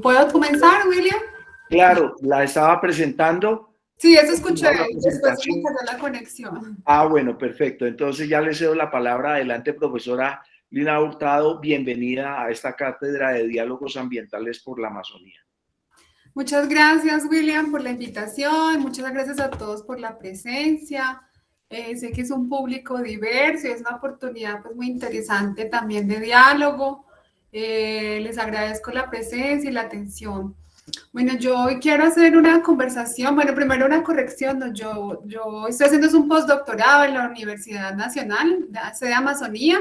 ¿Puedo comenzar, William? Claro, la estaba presentando. Sí, eso escuché. La Después se me presentación. cayó la conexión. Ah, bueno, perfecto. Entonces ya le cedo la palabra adelante, profesora Lina Hurtado. Bienvenida a esta cátedra de diálogos ambientales por la Amazonía. Muchas gracias, William, por la invitación. Muchas gracias a todos por la presencia. Sé que es un público diverso y es una oportunidad pues, muy interesante también de diálogo. Les agradezco la presencia y la atención. Bueno, yo hoy quiero hacer una conversación, bueno, primero una corrección, ¿no? Yo estoy haciendo un postdoctorado en la Universidad Nacional, sede Amazonía,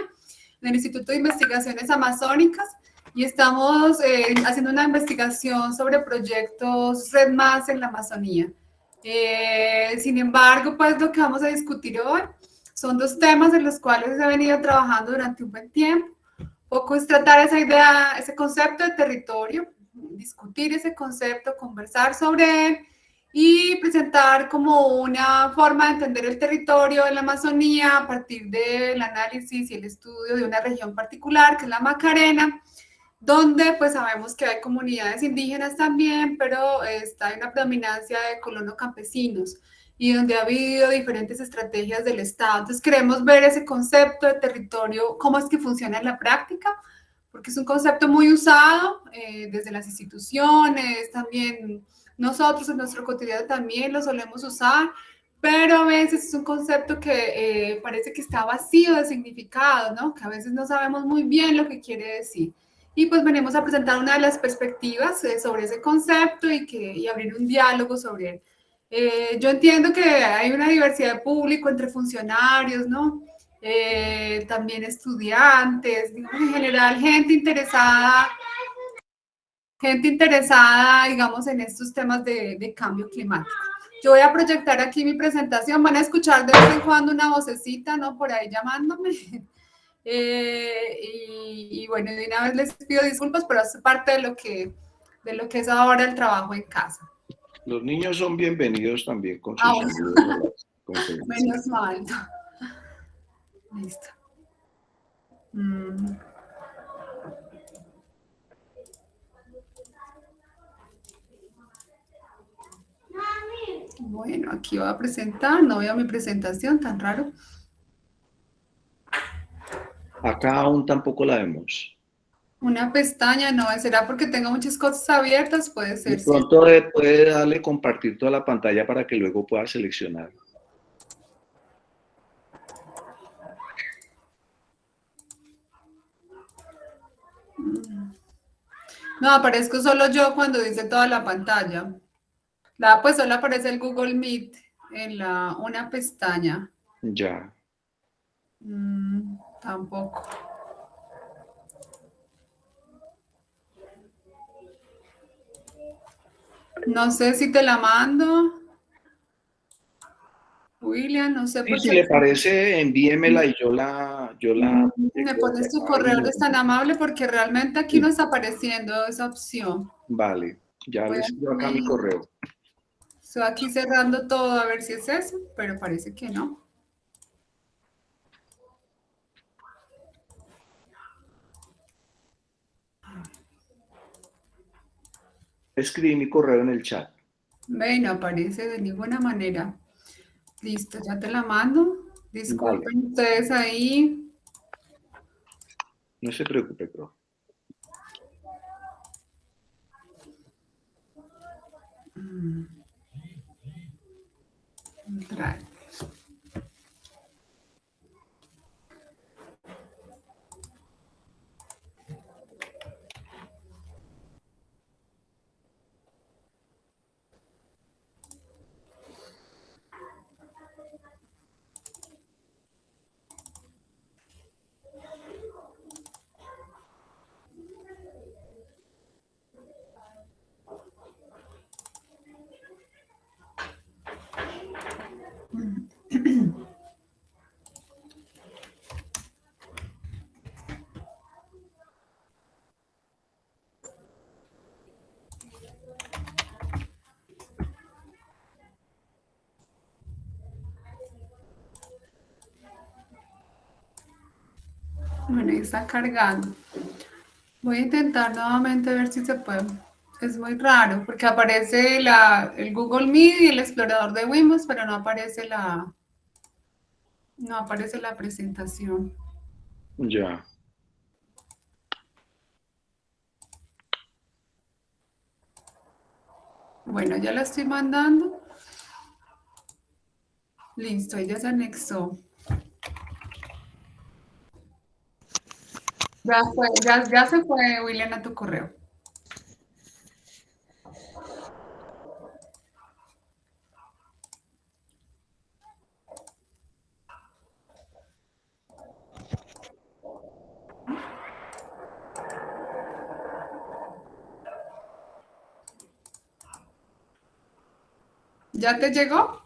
en el Instituto de Investigaciones Amazónicas, y estamos haciendo una investigación sobre proyectos Red Más en la Amazonía. Sin embargo, pues lo que vamos a discutir hoy son dos temas en los cuales he venido trabajando durante un buen tiempo. Poco es tratar esa idea, ese concepto de territorio, discutir ese concepto, conversar sobre él y presentar como una forma de entender el territorio de la Amazonía a partir del análisis y el estudio de una región particular, que es la Macarena, donde pues sabemos que hay comunidades indígenas también, pero está en una predominancia de colonos campesinos y donde ha habido diferentes estrategias del Estado. Entonces queremos ver ese concepto de territorio, cómo es que funciona en la práctica, porque es un concepto muy usado desde las instituciones, también nosotros en nuestro cotidiano también lo solemos usar, pero a veces es un concepto que parece que está vacío de significado, ¿no? Que a veces no sabemos muy bien lo que quiere decir. Y pues venimos a presentar una de las perspectivas sobre ese concepto y abrir un diálogo sobre él. Yo entiendo que hay una diversidad de público entre funcionarios, ¿no? También estudiantes, digamos, en general gente interesada, digamos, en estos temas de cambio climático. Yo voy a proyectar aquí mi presentación, van a escuchar de vez en cuando una vocecita, ¿no? Por ahí llamándome. Y bueno, de una vez les pido disculpas, pero es parte de lo que es ahora el trabajo en casa. Los niños son bienvenidos también con sus saludos a las conferencias. Menos mal. Listo. Bueno, aquí voy a presentar, no veo mi presentación, tan raro. Acá aún tampoco la vemos. Una pestaña, no, será porque tengo muchas cosas abiertas, puede ser. De pronto puede darle compartir toda la pantalla para que luego pueda seleccionar. No, aparezco solo yo cuando dice toda la pantalla. Pues solo aparece el Google Meet en una pestaña. Ya. Tampoco. No sé si te la mando. William, no sé Sí, por si qué. le parece, envíemela y yo la Me pones tu correo, eres tan amable porque realmente aquí no está apareciendo esa opción. Vale, ya les escribo acá mi correo. Estoy aquí cerrando todo a ver si es eso, pero parece que no. Escribí mi correo en el chat. Ve, no aparece de ninguna manera. Listo, ya te la mando. Disculpen ustedes ahí. No se preocupe, profe. Entrar. Bueno, ahí está cargando. Voy a intentar nuevamente ver si se puede Es muy raro porque aparece el Google Meet y el explorador de Windows, pero no aparece la presentación. Ya. Bueno, ya la estoy mandando. Listo, ella se anexó. Ya se fue, William, a tu correo. ¿Ya te llegó?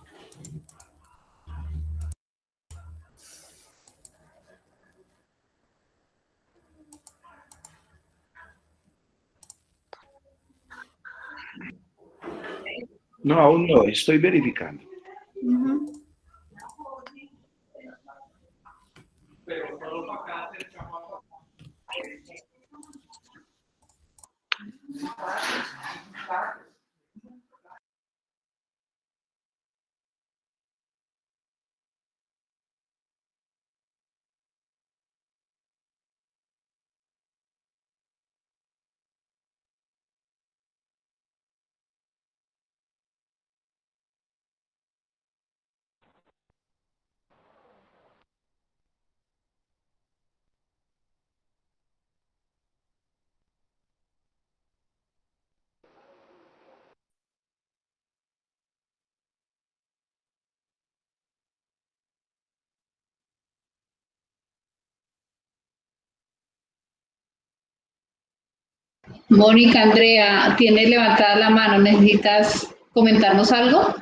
No, aún no, estoy verificando. Uh-huh. Mónica, Andrea, tienes levantada la mano, ¿necesitas comentarnos algo?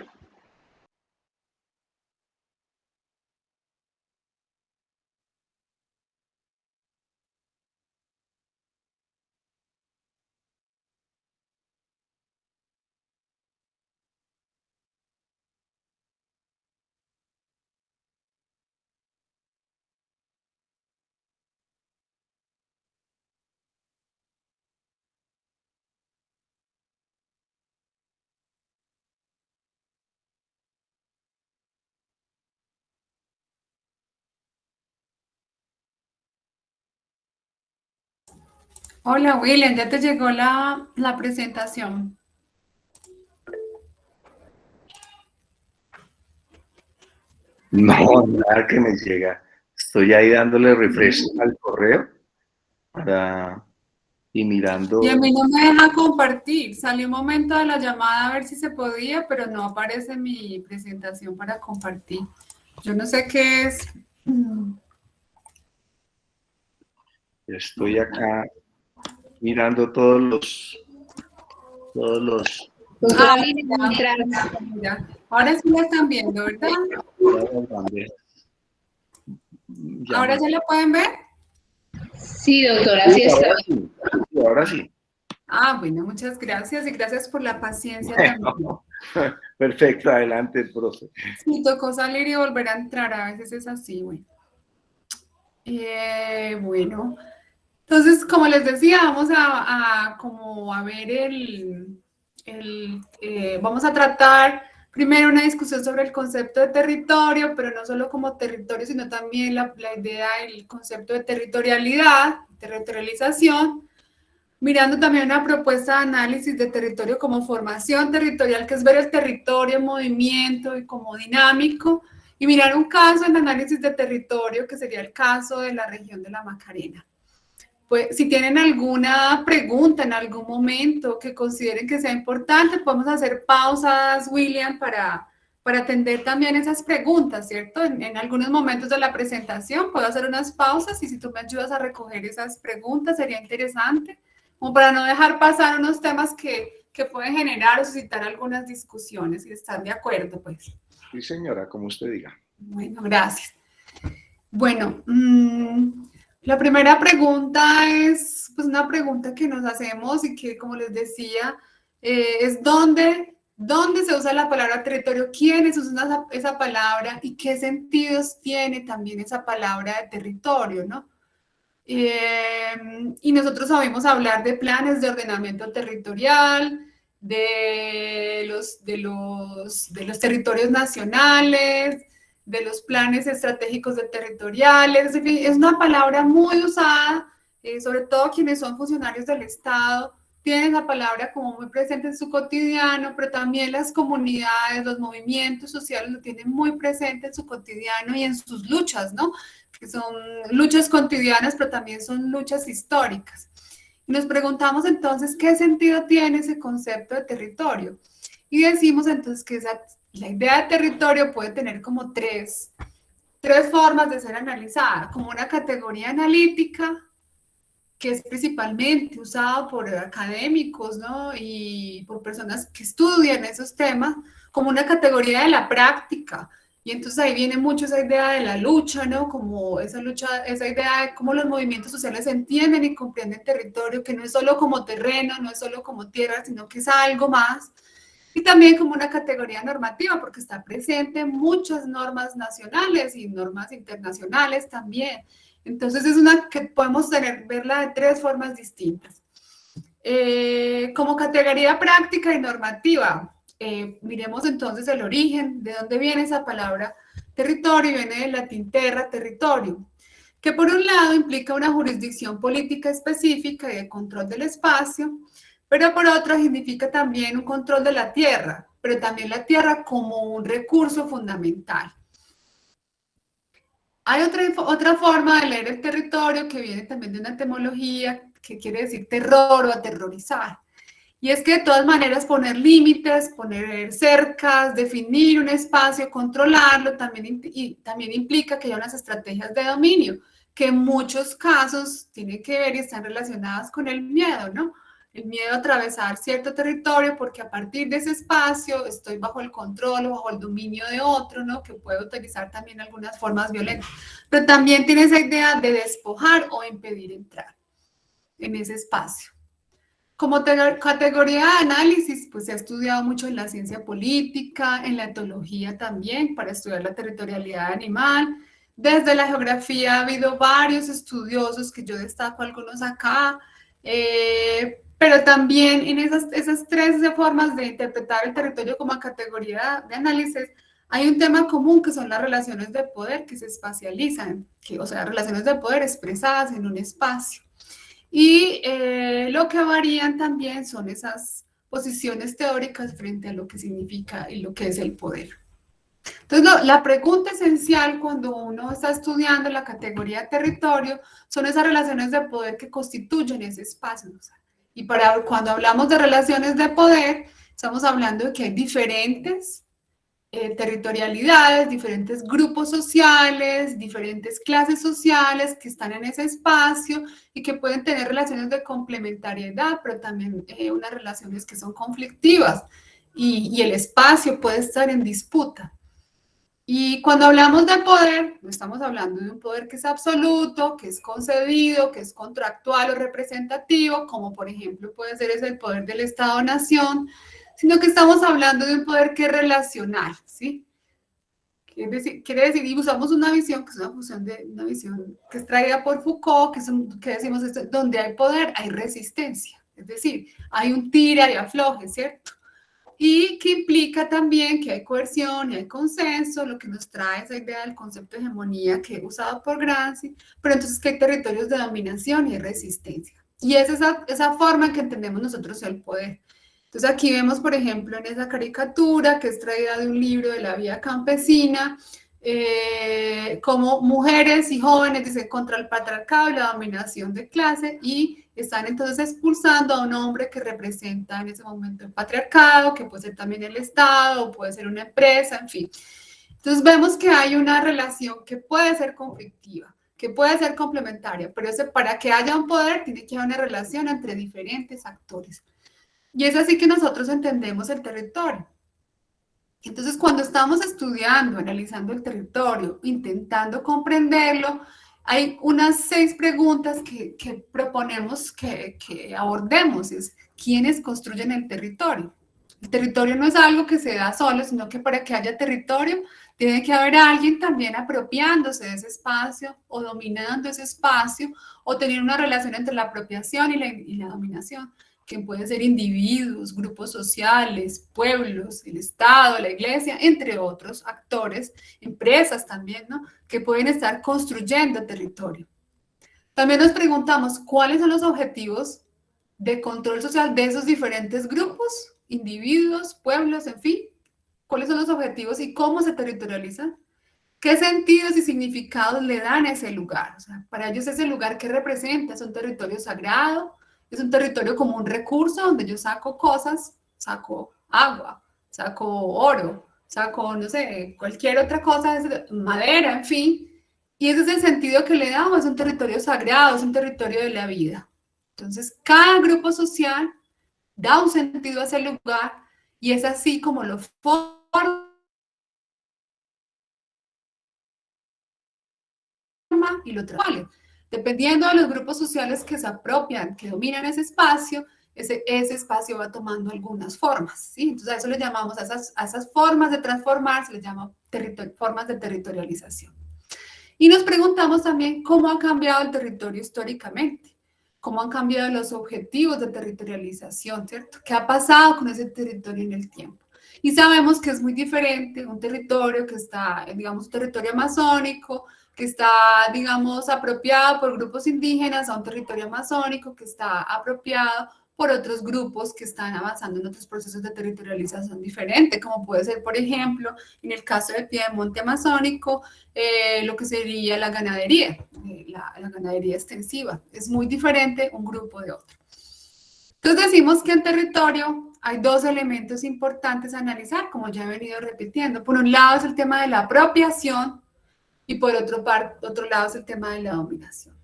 Hola, William, ya te llegó la presentación. No, nada que me llega. Estoy ahí dándole refresh al correo y mirando. Y a mí no me deja compartir. Salió un momento de la llamada a ver si se podía, pero no aparece mi presentación para compartir. Yo no sé qué es. Estoy acá mirando todos Doctora Ah, Lina, mientras... mira. Ahora sí la están viendo, ¿verdad? ¿Ahora ya la pueden ver? Sí, doctora, así está. Ahora sí. Ah, bueno, muchas gracias y gracias por la paciencia también. Perfecto, adelante, profe. Sí, tocó salir y volver a entrar, a veces es así, bueno. Bueno, entonces, como les decía, vamos como a ver vamos a tratar primero una discusión sobre el concepto de territorio, pero no solo como territorio, sino también la idea, el concepto de territorialización, mirando también una propuesta de análisis de territorio como formación territorial, que es ver el territorio en movimiento y como dinámico, y mirar un caso en análisis de territorio, que sería el caso de la región de la Macarena. Pues, si tienen alguna pregunta en algún momento que consideren que sea importante, podemos hacer pausas, William, para atender también esas preguntas, ¿cierto? En algunos momentos de la presentación puedo hacer unas pausas y si tú me ayudas a recoger esas preguntas sería interesante, como para no dejar pasar unos temas que pueden generar o suscitar algunas discusiones, si están de acuerdo, pues. Sí, señora, como usted diga. Bueno, gracias. Bueno, la primera pregunta es pues una pregunta que nos hacemos y que, como les decía, es ¿dónde se usa la palabra territorio? ¿Quiénes usan esa palabra? ¿Y qué sentidos tiene también esa palabra de territorio, no? Y nosotros oímos hablar de planes de ordenamiento territorial, de los territorios nacionales, de los planes estratégicos de territoriales. En fin, es una palabra muy usada, sobre todo quienes son funcionarios del Estado, tienen la palabra como muy presente en su cotidiano, pero también las comunidades, los movimientos sociales lo tienen muy presente en su cotidiano y en sus luchas, ¿no? Que son luchas cotidianas, pero también son luchas históricas. Y nos preguntamos entonces qué sentido tiene ese concepto de territorio. Y decimos entonces que la idea de territorio puede tener como tres formas de ser analizada, como una categoría analítica, que es principalmente usado por académicos, ¿no? Y por personas que estudian esos temas, como una categoría de la práctica. Y entonces ahí viene mucho esa idea de la lucha, ¿no? Como esa lucha, esa idea de cómo los movimientos sociales entienden y comprenden territorio, que no es solo como terreno, no es solo como tierra, sino que es algo más. Y también como una categoría normativa, porque está presente en muchas normas nacionales y normas internacionales también. Entonces es una que podemos verla de tres formas distintas. Como categoría práctica y normativa, miremos entonces el origen, de dónde viene esa palabra territorio, viene del latín terra, territorio, que por un lado implica una jurisdicción política específica y de control del espacio, pero por otro significa también un control de la tierra, pero también la tierra como un recurso fundamental. Hay otra forma de leer el territorio que viene también de una etimología que quiere decir terror o aterrorizar. Y es que de todas maneras poner límites, poner cercas, definir un espacio, controlarlo, también implica que haya unas estrategias de dominio, que en muchos casos tienen que ver y están relacionadas con el miedo, ¿no? El miedo a atravesar cierto territorio porque a partir de ese espacio estoy bajo el control o bajo el dominio de otro, ¿no? Que puede utilizar también algunas formas violentas. Pero también tiene esa idea de despojar o impedir entrar en ese espacio. Como categoría de análisis, pues se ha estudiado mucho en la ciencia política, en la etología también, para estudiar la territorialidad animal. Desde la geografía ha habido varios estudiosos, que yo destaco algunos acá, pero también en esas tres formas de interpretar el territorio como categoría de análisis, hay un tema común que son las relaciones de poder que se espacializan, o sea, relaciones de poder expresadas en un espacio. Y lo que varían también son esas posiciones teóricas frente a lo que significa y lo que es el poder. Entonces, la pregunta esencial cuando uno está estudiando la categoría de territorio son esas relaciones de poder que constituyen ese espacio. Y cuando hablamos de relaciones de poder, estamos hablando de que hay diferentes territorialidades, diferentes grupos sociales, diferentes clases sociales que están en ese espacio y que pueden tener relaciones de complementariedad, pero también unas relaciones que son conflictivas y el espacio puede estar en disputa. Y cuando hablamos de poder, no estamos hablando de un poder que es absoluto, que es concedido, que es contractual o representativo, como por ejemplo puede ser el poder del Estado-Nación, sino que estamos hablando de un poder que es relacional, ¿sí? Quiere decir, y usamos una visión que es una visión que es traída por Foucault, que decimos esto, donde hay poder, hay resistencia, es decir, hay un tira y afloje, ¿cierto? Y que implica también que hay coerción y hay consenso, lo que nos trae esa idea del concepto de hegemonía que he usado por Gramsci, pero entonces que hay territorios de dominación y hay resistencia. Y es esa forma en que entendemos nosotros el poder. Entonces aquí vemos, por ejemplo, en esa caricatura que es traída de un libro de la vida campesina, como mujeres y jóvenes dicen contra el patriarcado y la dominación de clase y están entonces expulsando a un hombre que representa en ese momento el patriarcado, que puede ser también el Estado, o puede ser una empresa, en fin. Entonces vemos que hay una relación que puede ser conflictiva, que puede ser complementaria, pero para que haya un poder tiene que haber una relación entre diferentes actores. Y es así que nosotros entendemos el territorio. Entonces, cuando estamos estudiando, analizando el territorio, intentando comprenderlo, hay unas 6 preguntas que proponemos que abordemos. Es, ¿quiénes construyen el territorio? El territorio no es algo que se da solo, sino que para que haya territorio Tiene que haber alguien también apropiándose de ese espacio o dominando ese espacio o teniendo una relación entre la apropiación y la dominación, que pueden ser individuos, grupos sociales, pueblos, el Estado, la iglesia, entre otros actores, empresas también, ¿no? Que pueden estar construyendo territorio. También nos preguntamos cuáles son los objetivos de control social de esos diferentes grupos, individuos, pueblos, en fin. ¿Cuáles son los objetivos y cómo se territorializan? ¿Qué sentidos y significados le dan a ese lugar? O sea, para ellos ese lugar, ¿qué representa? ¿Es un territorio sagrado? ¿Es un territorio como un recurso donde yo saco cosas? Saco agua, saco oro, saco, no sé, cualquier otra cosa, madera, en fin. Y ese es el sentido que le damos, es un territorio sagrado, es un territorio de la vida. Entonces, cada grupo social da un sentido a ese lugar y es así como lo forma y lo transforma. Dependiendo de los grupos sociales que se apropian, que dominan ese espacio espacio va tomando algunas formas, ¿sí? Entonces a eso le llamamos, a esas formas de transformar, se les llama formas de territorialización. Y nos preguntamos también cómo ha cambiado el territorio históricamente, cómo han cambiado los objetivos de territorialización, ¿cierto? ¿Qué ha pasado con ese territorio en el tiempo? Y sabemos que es muy diferente un territorio que está, digamos, un territorio amazónico, que está, digamos, apropiado por grupos indígenas, a un territorio amazónico que está apropiado por otros grupos que están avanzando en otros procesos de territorialización diferente, como puede ser, por ejemplo, en el caso del Piedemonte amazónico, lo que sería la ganadería, la ganadería extensiva. Es muy diferente un grupo de otro. Entonces decimos que en territorio hay dos elementos importantes a analizar, como ya he venido repitiendo. Por un lado es el tema de la apropiación y por otro lado es el tema de la dominación.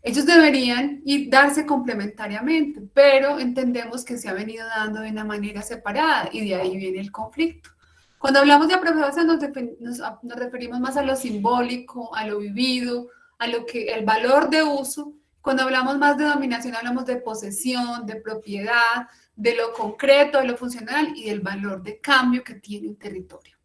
Ellos deberían darse complementariamente, pero entendemos que se ha venido dando de una manera separada y de ahí viene el conflicto. Cuando hablamos de apropiación nos referimos más a lo simbólico, a lo vivido, el valor de uso. Cuando hablamos más de dominación hablamos de posesión, de propiedad, de lo concreto, de lo funcional y del valor de cambio que tiene un territorio.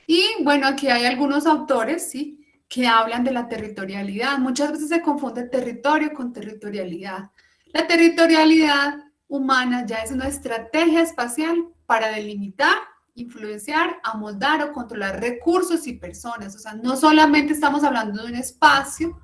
Y bueno, aquí hay algunos autores, ¿sí?, que hablan de la territorialidad. Muchas veces se confunde territorio con territorialidad. La territorialidad humana ya es una estrategia espacial para delimitar, influenciar, amoldar o controlar recursos y personas. O sea, no solamente estamos hablando de un espacio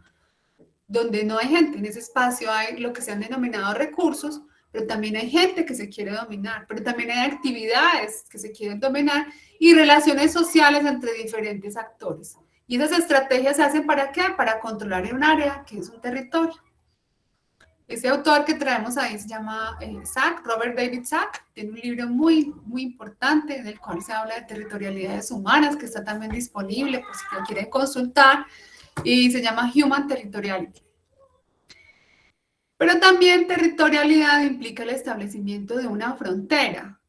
donde no hay gente, en ese espacio hay lo que se han denominado recursos, pero también hay gente que se quiere dominar, pero también hay actividades que se quieren dominar y relaciones sociales entre diferentes actores. Y esas estrategias se hacen ¿para qué? Para controlar un área que es un territorio. Ese autor que traemos ahí se llama Robert David Sack, tiene un libro muy, muy importante en el cual se habla de territorialidades humanas, que está también disponible por si lo quieren consultar, y se llama Human Territoriality. Pero también territorialidad implica el establecimiento de una frontera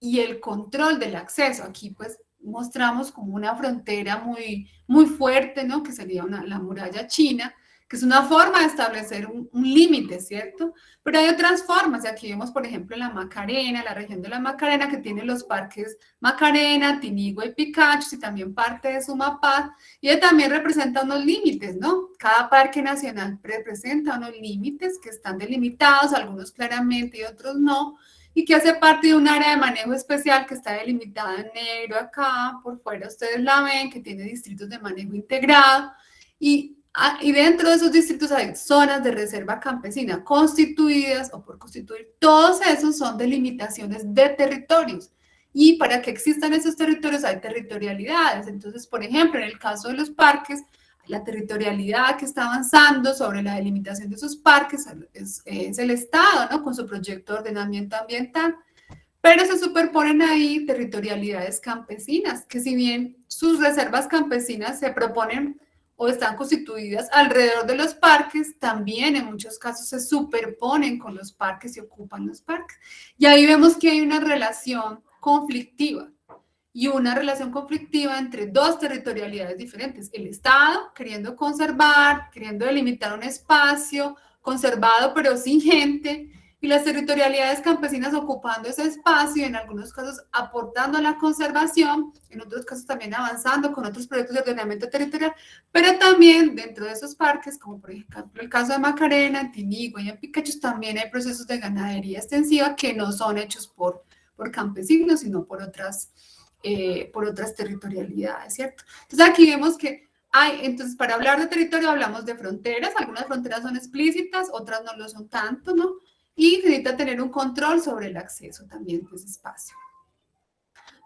y el control del acceso. Aquí pues mostramos como una frontera muy, muy fuerte, ¿no? Que sería la muralla china, que es una forma de establecer un límite, ¿cierto? Pero hay otras formas, y aquí vemos, por ejemplo, la Macarena, la región de la Macarena, que tiene los parques Macarena, Tinigua y Picachos, y también parte de Sumapaz, y también representa unos límites, ¿no? Cada parque nacional representa unos límites que están delimitados, algunos claramente y otros no, y que hace parte de un área de manejo especial que está delimitada en negro acá, por fuera ustedes la ven, que tiene distritos de manejo integrado, y dentro de esos distritos hay zonas de reserva campesina constituidas o por constituir. Todos esos son delimitaciones de territorios. Y para que existan esos territorios hay territorialidades. Entonces, por ejemplo, en el caso de los parques, la territorialidad que está avanzando sobre la delimitación de esos parques es el Estado, ¿no? Con su proyecto de ordenamiento ambiental. Pero se superponen ahí territorialidades campesinas, que si bien sus reservas campesinas se proponen o están constituidas alrededor de los parques, también en muchos casos se superponen con los parques y ocupan los parques. Y ahí vemos que hay una relación conflictiva, y una relación conflictiva entre dos territorialidades diferentes. El Estado queriendo conservar, queriendo delimitar un espacio conservado pero sin gente, y y las territorialidades campesinas ocupando ese espacio, en algunos casos aportando a la conservación, en otros casos también avanzando con otros proyectos de ordenamiento territorial, pero también dentro de esos parques, como por ejemplo el caso de Macarena, en Tinigua y en Picachos, también hay procesos de ganadería extensiva que no son hechos por campesinos, sino por otras territorialidades, ¿cierto? Entonces aquí vemos que entonces para hablar de territorio hablamos de fronteras, algunas fronteras son explícitas, otras no lo son tanto, ¿no? Y necesita tener un control sobre el acceso también de ese espacio.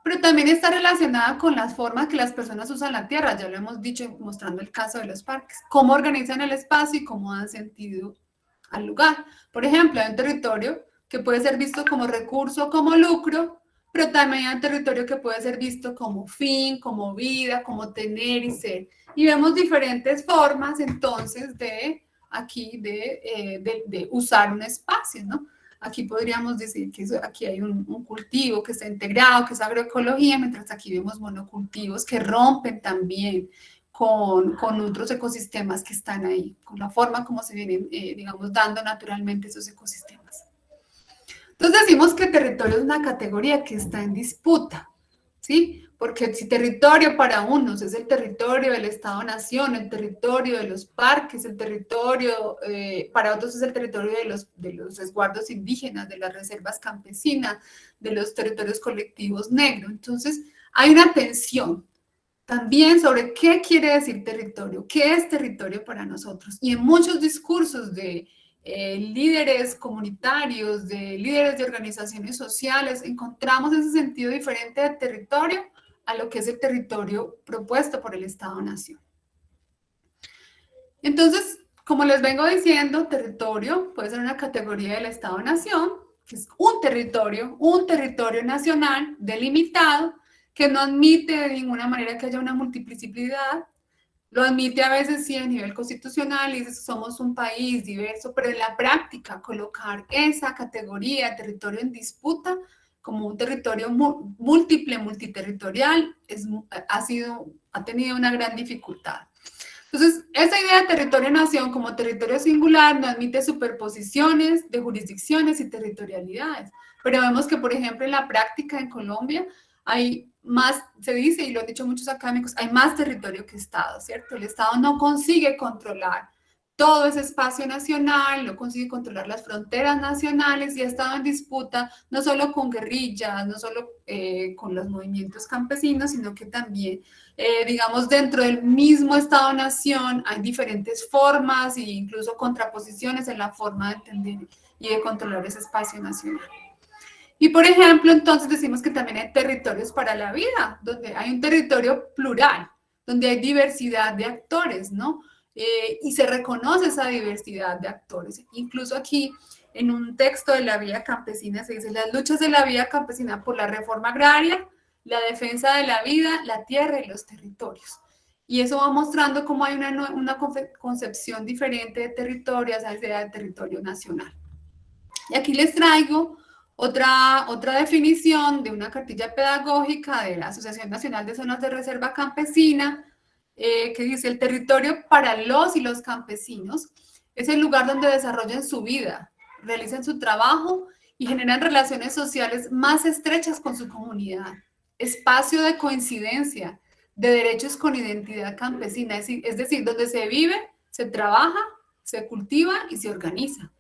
Pero también está relacionada con las formas que las personas usan la tierra, ya lo hemos dicho mostrando el caso de los parques, cómo organizan el espacio y cómo dan sentido al lugar. Por ejemplo, hay un territorio que puede ser visto como recurso, como lucro, pero también hay un territorio que puede ser visto como fin, como vida, como tener y ser. Y vemos diferentes formas entonces de usar un espacio, ¿no? Aquí podríamos decir que aquí hay un cultivo que está integrado, que es agroecología, mientras aquí vemos monocultivos que rompen también con otros ecosistemas que están ahí, con la forma como se vienen, digamos, dando naturalmente esos ecosistemas. Entonces decimos que territorio es una categoría que está en disputa, ¿sí? Porque si territorio para unos es el territorio del Estado-Nación, el territorio de los parques, el territorio, para otros es el territorio de los resguardos indígenas, de las reservas campesinas, de los territorios colectivos negros. Entonces hay una tensión también sobre qué quiere decir territorio, qué es territorio para nosotros. Y en muchos discursos de líderes comunitarios, de líderes de organizaciones sociales, encontramos ese sentido diferente de territorio a lo que es el territorio propuesto por el Estado-Nación. Entonces, como les vengo diciendo, territorio puede ser una categoría del Estado-Nación, que es un territorio nacional delimitado, que no admite de ninguna manera que haya una multiplicidad. Lo admite a veces sí a nivel constitucional y dice que somos un país diverso, pero en la práctica colocar esa categoría de territorio en disputa como un territorio múltiple, multiterritorial, ha tenido una gran dificultad. Entonces, esa idea de territorio-nación como territorio singular no admite superposiciones de jurisdicciones y territorialidades, pero vemos que, por ejemplo, en la práctica en Colombia hay más, se dice, y lo han dicho muchos académicos, hay más territorio que Estado, ¿cierto? El Estado no consigue controlar todo ese espacio nacional, no consigue controlar las fronteras nacionales y ha estado en disputa no solo con guerrillas, no solo con los movimientos campesinos, sino que también, digamos, dentro del mismo Estado-nación hay diferentes formas e incluso contraposiciones en la forma de entender y de controlar ese espacio nacional. Y, por ejemplo, entonces decimos que también hay territorios para la vida, donde hay un territorio plural, donde hay diversidad de actores, ¿no? Y se reconoce esa diversidad de actores. Incluso aquí, en un texto de la Vía Campesina, se dice las luchas de la Vía Campesina por la reforma agraria, la defensa de la vida, la tierra y los territorios. Y eso va mostrando cómo hay una concepción diferente de territorio, esa idea de territorio nacional. Y aquí les traigo otra definición de una cartilla pedagógica de la Asociación Nacional de Zonas de Reserva Campesina, que dice: el territorio para los y los campesinos es el lugar donde desarrollan su vida, realizan su trabajo y generan relaciones sociales más estrechas con su comunidad. Espacio de coincidencia de derechos con identidad campesina, es decir, donde se vive, se trabaja, se cultiva y se organiza.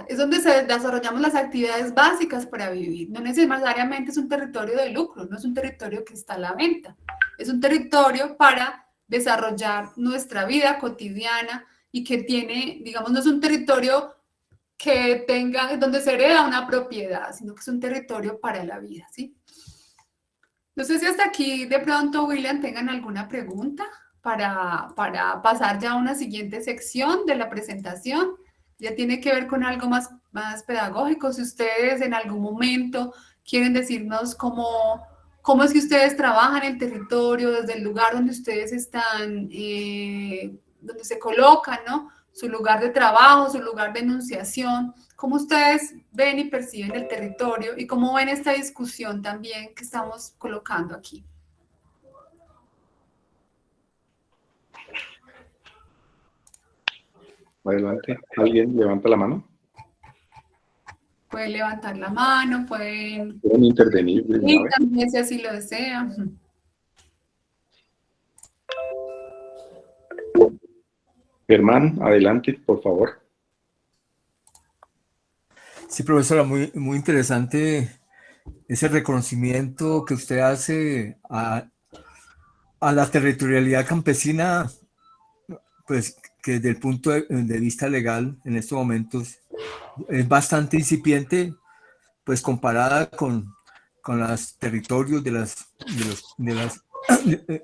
Es donde desarrollamos las actividades básicas para vivir. No necesariamente es un territorio de lucro, no es un territorio que está a la venta. Es un territorio para desarrollar nuestra vida cotidiana y que tiene, digamos, no es un territorio que tenga, donde se hereda una propiedad, sino que es un territorio para la vida, ¿sí? No sé si hasta aquí de pronto, William, tengan alguna pregunta para pasar ya a una siguiente sección de la presentación. Ya tiene que ver con algo más pedagógico. Si ustedes en algún momento quieren decirnos cómo es que ustedes trabajan el territorio, desde el lugar donde ustedes están, donde se colocan, ¿no? Su lugar de trabajo, su lugar de enunciación, cómo ustedes ven y perciben el territorio y cómo ven esta discusión también que estamos colocando aquí. Adelante, ¿alguien levanta la mano? pueden levantar la mano, pueden intervenir de una vez. también si así lo desean. Germán, adelante, por favor. Sí, profesora, muy, muy interesante ese reconocimiento que usted hace a la territorialidad campesina, pues que desde el punto de vista legal en estos momentos es bastante incipiente, pues comparada con los territorios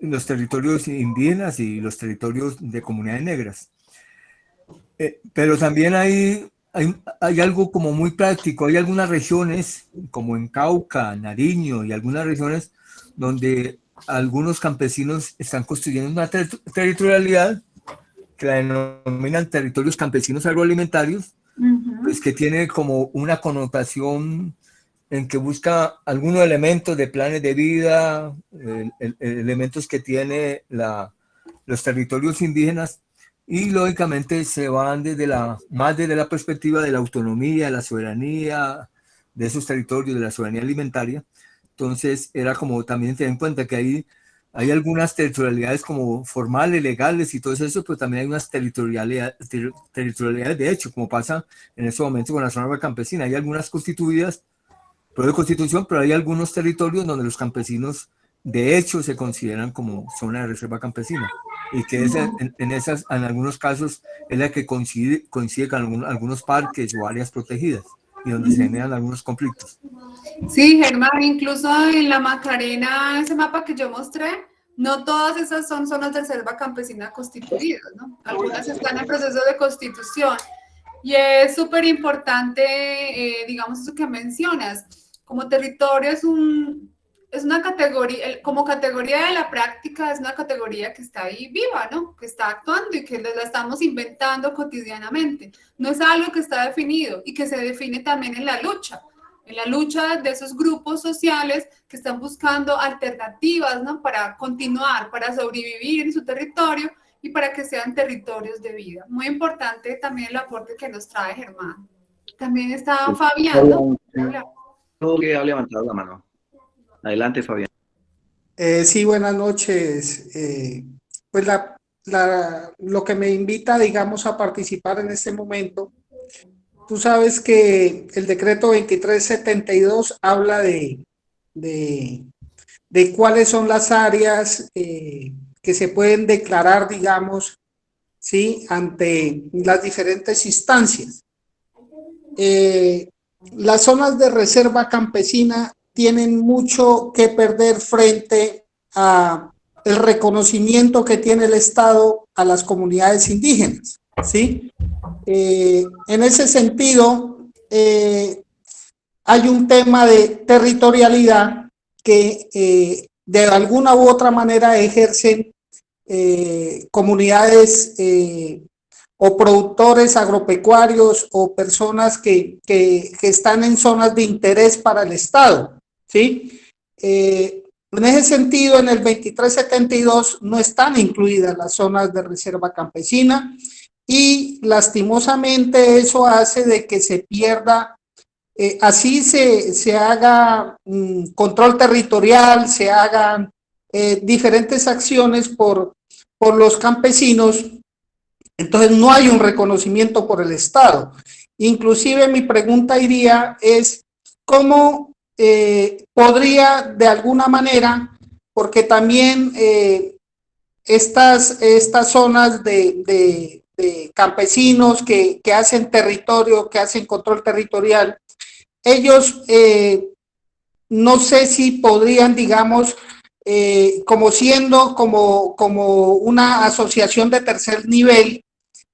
los territorios indígenas y los territorios de comunidades negras. Pero también hay algo como muy práctico. Hay algunas regiones, como en Cauca, Nariño y algunas regiones donde algunos campesinos están construyendo una territorialidad que la denominan territorios campesinos agroalimentarios, pues que tiene como una connotación en que busca algunos elementos de planes de vida, elementos que tiene los territorios indígenas, y lógicamente se van más desde la perspectiva de la autonomía, de la soberanía de esos territorios, de la soberanía alimentaria. Entonces era como también tener en cuenta que hay algunas territorialidades como formales, legales y todo eso, pero también hay unas territorialidades de hecho, como pasa en este momento con la zona campesina. Hay algunas constituidas pero de constitución, pero hay algunos territorios donde los campesinos de hecho se consideran como zona de reserva campesina y que en algunos casos es la que coincide con algunos parques o áreas protegidas y donde se generan algunos conflictos. Sí, Germán, incluso en la Macarena, ese mapa que yo mostré, no todas esas son zonas de reserva campesina constituidas, ¿no? Algunas están en proceso de constitución. Y es súper importante, digamos, eso que mencionas. Como territorio es una categoría, como categoría de la práctica, es una categoría que está ahí viva, ¿no? Que está actuando y que la estamos inventando cotidianamente. No es algo que está definido y que se define también en la lucha de esos grupos sociales que están buscando alternativas, ¿no? Para continuar, para sobrevivir en su territorio y para que sean territorios de vida. Muy importante también el aporte que nos trae Germán. También está Fabián, ¿no? Todo que ha levantado la mano. Adelante, Fabián. Sí, buenas noches. Pues lo que me invita, digamos, a participar en este momento, tú sabes que el decreto 2372 habla de cuáles son las áreas que se pueden declarar, digamos, ¿sí? Ante las diferentes instancias. Las zonas de reserva campesina tienen mucho que perder frente a el reconocimiento que tiene el Estado a las comunidades indígenas, ¿sí? En ese sentido, hay un tema de territorialidad que de alguna u otra manera ejercen comunidades o productores agropecuarios o personas que están en zonas de interés para el Estado, ¿sí? En ese sentido, en el 2372 no están incluidas las zonas de reserva campesina y lastimosamente eso hace de que se pierda, así se haga control territorial, se hagan diferentes acciones por los campesinos. Entonces no hay un reconocimiento por el Estado. Inclusive mi pregunta es ¿cómo podría de alguna manera, porque también estas zonas de campesinos que hacen territorio, que hacen control territorial, ellos no sé si podrían, digamos, como siendo como una asociación de tercer nivel,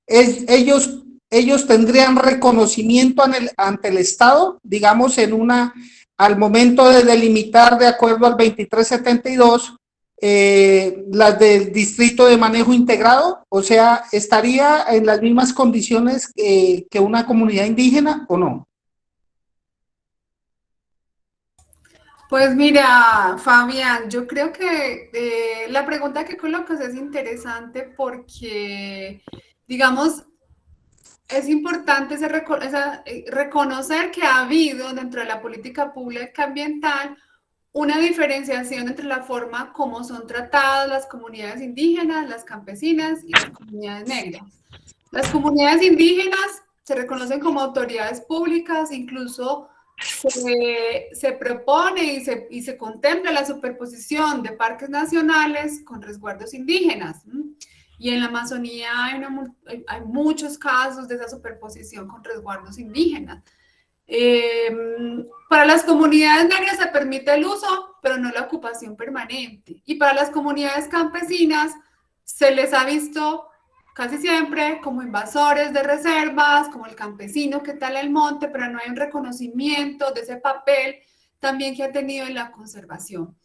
ellos tendrían reconocimiento ante el Estado, digamos, al momento de delimitar de acuerdo al 2372 las del distrito de manejo integrado, o sea, ¿estaría en las mismas condiciones que una comunidad indígena o no? Pues mira, Fabián, yo creo que la pregunta que colocas es interesante porque, digamos, es importante reconocer que ha habido dentro de la política pública ambiental una diferenciación entre la forma como son tratadas las comunidades indígenas, las campesinas y las comunidades negras. Las comunidades indígenas se reconocen como autoridades públicas, incluso se propone y se contempla la superposición de parques nacionales con resguardos indígenas. Y en la Amazonía hay muchos casos de esa superposición con resguardos indígenas. Para las comunidades negras se permite el uso, pero no la ocupación permanente. Y para las comunidades campesinas se les ha visto casi siempre como invasores de reservas, como el campesino que tala el monte, pero no hay un reconocimiento de ese papel también que ha tenido en la conservación.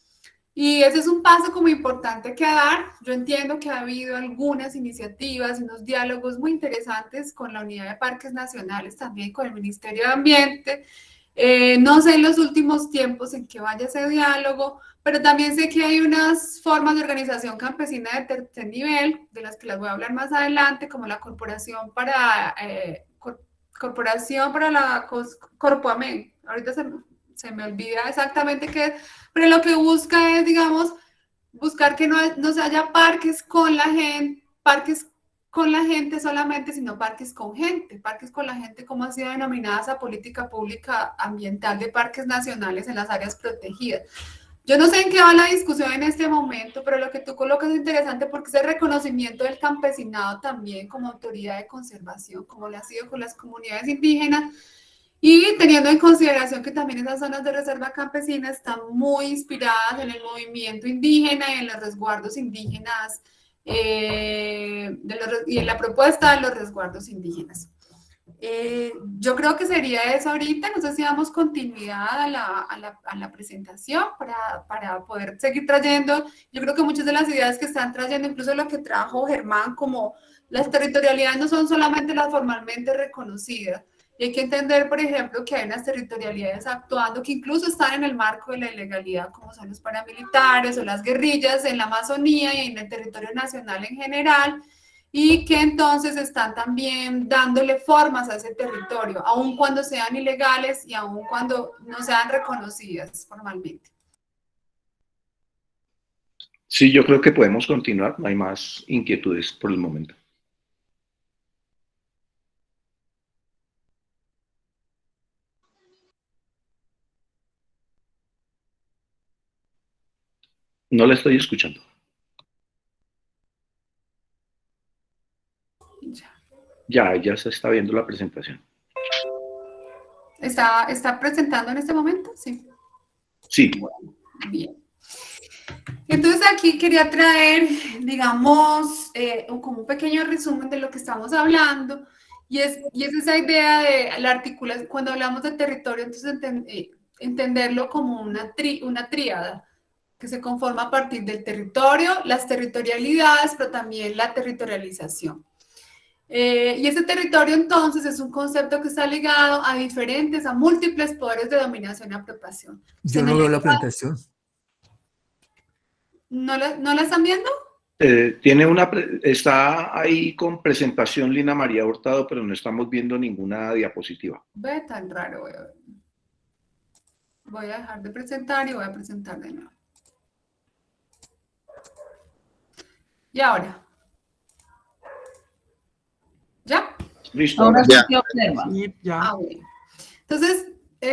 Y ese es un paso como importante que dar. Yo entiendo que ha habido algunas iniciativas y unos diálogos muy interesantes con la Unidad de Parques Nacionales, también con el Ministerio de Ambiente. No sé en los últimos tiempos en qué vaya ese diálogo, pero también sé que hay unas formas de organización campesina de tercer nivel, de las que les voy a hablar más adelante, como la Corporación para la Corpoamén. Ahorita se me olvida exactamente qué es, pero lo que busca es, digamos, buscar que no se haya parques con la gente solamente, sino parques con la gente, como ha sido denominada esa política pública ambiental de parques nacionales en las áreas protegidas. Yo no sé en qué va la discusión en este momento, pero lo que tú colocas es interesante porque es el reconocimiento del campesinado también como autoridad de conservación, como lo ha sido con las comunidades indígenas, y teniendo en consideración que también esas zonas de reserva campesina están muy inspiradas en el movimiento indígena y en los resguardos indígenas, y en la propuesta de los resguardos indígenas. Yo creo que sería eso ahorita. No sé si damos continuidad a la presentación para poder seguir trayendo. Yo creo que muchas de las ideas que están trayendo, incluso lo que trajo Germán, como las territorialidades no son solamente las formalmente reconocidas. Y hay que entender, por ejemplo, que hay unas territorialidades actuando que incluso están en el marco de la ilegalidad, como son los paramilitares o las guerrillas en la Amazonía y en el territorio nacional en general, y que entonces están también dándole formas a ese territorio, aun cuando sean ilegales y aun cuando no sean reconocidas formalmente. Sí, yo creo que podemos continuar, no hay más inquietudes por el momento. No la estoy escuchando. Ya se está viendo la presentación. ¿Está presentando en este momento? Sí. Sí. Bueno, bien. Entonces aquí quería traer, digamos, como un pequeño resumen de lo que estamos hablando, y es esa idea de la articulación. Cuando hablamos de territorio, entonces entenderlo como una tríada que se conforma a partir del territorio, las territorialidades, pero también la territorialización. Y ese territorio entonces es un concepto que está ligado a múltiples poderes de dominación y apropiación. Yo no veo la presentación. ¿No la están viendo? Está ahí con presentación Lina María Hurtado, pero no estamos viendo ninguna diapositiva. Ve tan raro, voy a ver. Voy a dejar de presentar y voy a presentar de nuevo. ¿Y ahora? ¿Ya? Listo. Ahora sí Ya. se observa. Sí, ya. Ah, bueno. Entonces,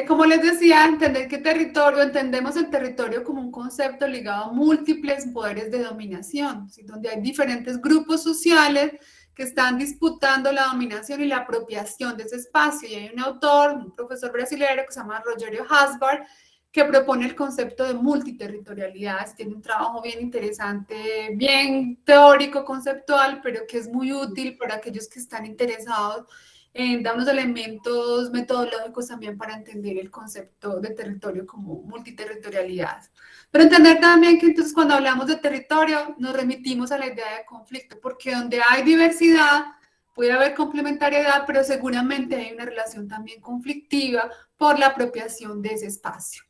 como les decía, entendemos el territorio como un concepto ligado a múltiples poderes de dominación, ¿sí? Donde hay diferentes grupos sociales que están disputando la dominación y la apropiación de ese espacio. Y hay un autor, un profesor brasileño que se llama Rogério Hasbar, que propone el concepto de multiterritorialidad. Tiene un trabajo bien interesante, bien teórico, conceptual, pero que es muy útil para aquellos que están interesados en dar unos elementos metodológicos también para entender el concepto de territorio como multiterritorialidad. Pero entender también que entonces cuando hablamos de territorio nos remitimos a la idea de conflicto, porque donde hay diversidad puede haber complementariedad, pero seguramente hay una relación también conflictiva por la apropiación de ese espacio.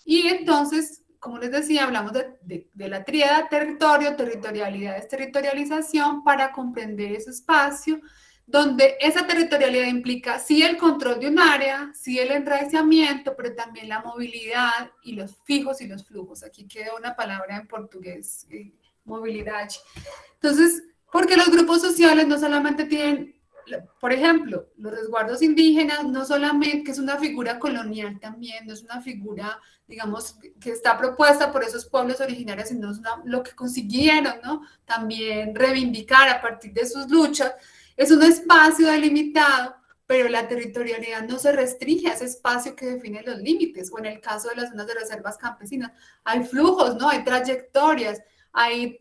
Y entonces, como les decía, hablamos de la tríada territorio, territorialidades, territorialización para comprender ese espacio donde esa territorialidad implica sí el control de un área, sí el enraizamiento, pero también la movilidad y los fijos y los flujos. Aquí queda una palabra en portugués, movilidad. Entonces, porque los grupos sociales no solamente tienen, por ejemplo, los resguardos indígenas, no solamente, que es una figura colonial también, no es una figura, digamos, que está propuesta por esos pueblos originarios, sino es lo que consiguieron, ¿no? También reivindicar a partir de sus luchas. Es un espacio delimitado, pero la territorialidad no se restringe a ese espacio que define los límites, o en el caso de las zonas de reservas campesinas, hay flujos, ¿no? Hay trayectorias, hay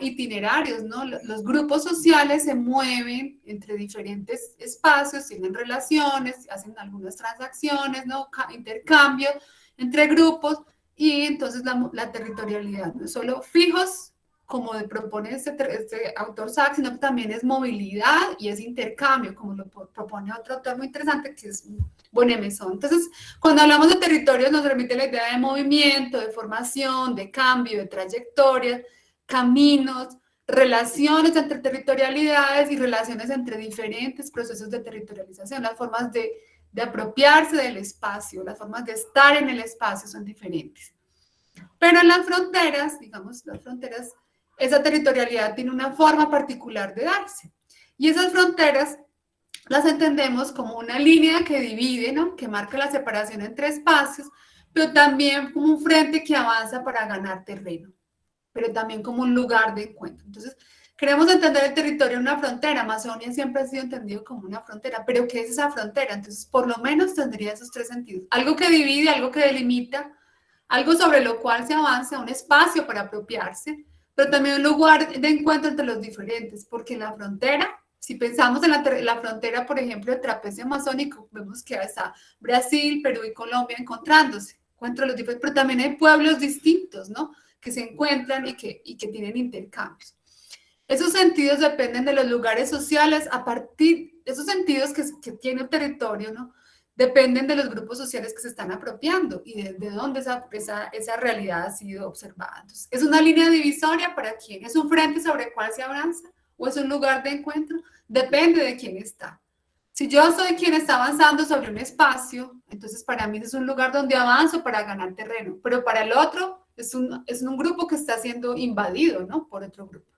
itinerarios, ¿no? Los grupos sociales se mueven entre diferentes espacios, tienen relaciones, hacen algunas transacciones, ¿no? Intercambios entre grupos, y entonces la territorialidad no es solo fijos, como propone este autor Sachs, sino que también es movilidad y es intercambio, como lo propone otro autor muy interesante que es Bonne-Maison. Entonces, cuando hablamos de territorios nos remite la idea de movimiento, de formación, de cambio, de trayectorias, caminos, relaciones entre territorialidades y relaciones entre diferentes procesos de territorialización. Las formas de apropiarse del espacio, las formas de estar en el espacio son diferentes. Pero en las fronteras, digamos, las fronteras, esa territorialidad tiene una forma particular de darse. Y esas fronteras las entendemos como una línea que divide, ¿no? Que marca la separación entre espacios, pero también como un frente que avanza para ganar terreno, pero también como un lugar de encuentro. Entonces, queremos entender el territorio en una frontera. Amazonia siempre ha sido entendido como una frontera, pero ¿qué es esa frontera? Entonces, por lo menos tendría esos tres sentidos. Algo que divide, algo que delimita, algo sobre lo cual se avanza, un espacio para apropiarse, pero también un lugar de encuentro entre los diferentes, porque la frontera, si pensamos en la frontera, por ejemplo, del trapecio amazónico, vemos que está Brasil, Perú y Colombia encontrándose, los diferentes, pero también hay pueblos distintos, ¿no? Que se encuentran y que tienen intercambios. Esos sentidos dependen de los lugares sociales, esos sentidos que tiene el territorio, ¿no? Dependen de los grupos sociales que se están apropiando y de dónde esa realidad ha sido observada. Entonces, ¿es una línea divisoria para quién? ¿Es un frente sobre el cual se avanza? ¿O es un lugar de encuentro? Depende de quién está. Si yo soy quien está avanzando sobre un espacio, entonces para mí es un lugar donde avanzo para ganar terreno, pero para el otro es un grupo que está siendo invadido, ¿no? Por otro grupo.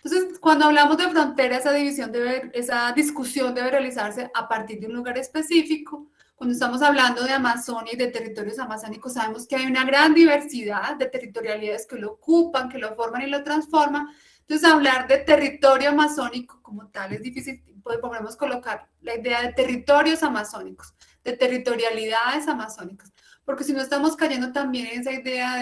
Entonces, cuando hablamos de frontera, esa discusión debe realizarse a partir de un lugar específico. Cuando estamos hablando de Amazonia y de territorios amazónicos, sabemos que hay una gran diversidad de territorialidades que lo ocupan, que lo forman y lo transforman. Entonces, hablar de territorio amazónico como tal es difícil. Podemos colocar la idea de territorios amazónicos, de territorialidades amazónicas, porque si no estamos cayendo también en esa idea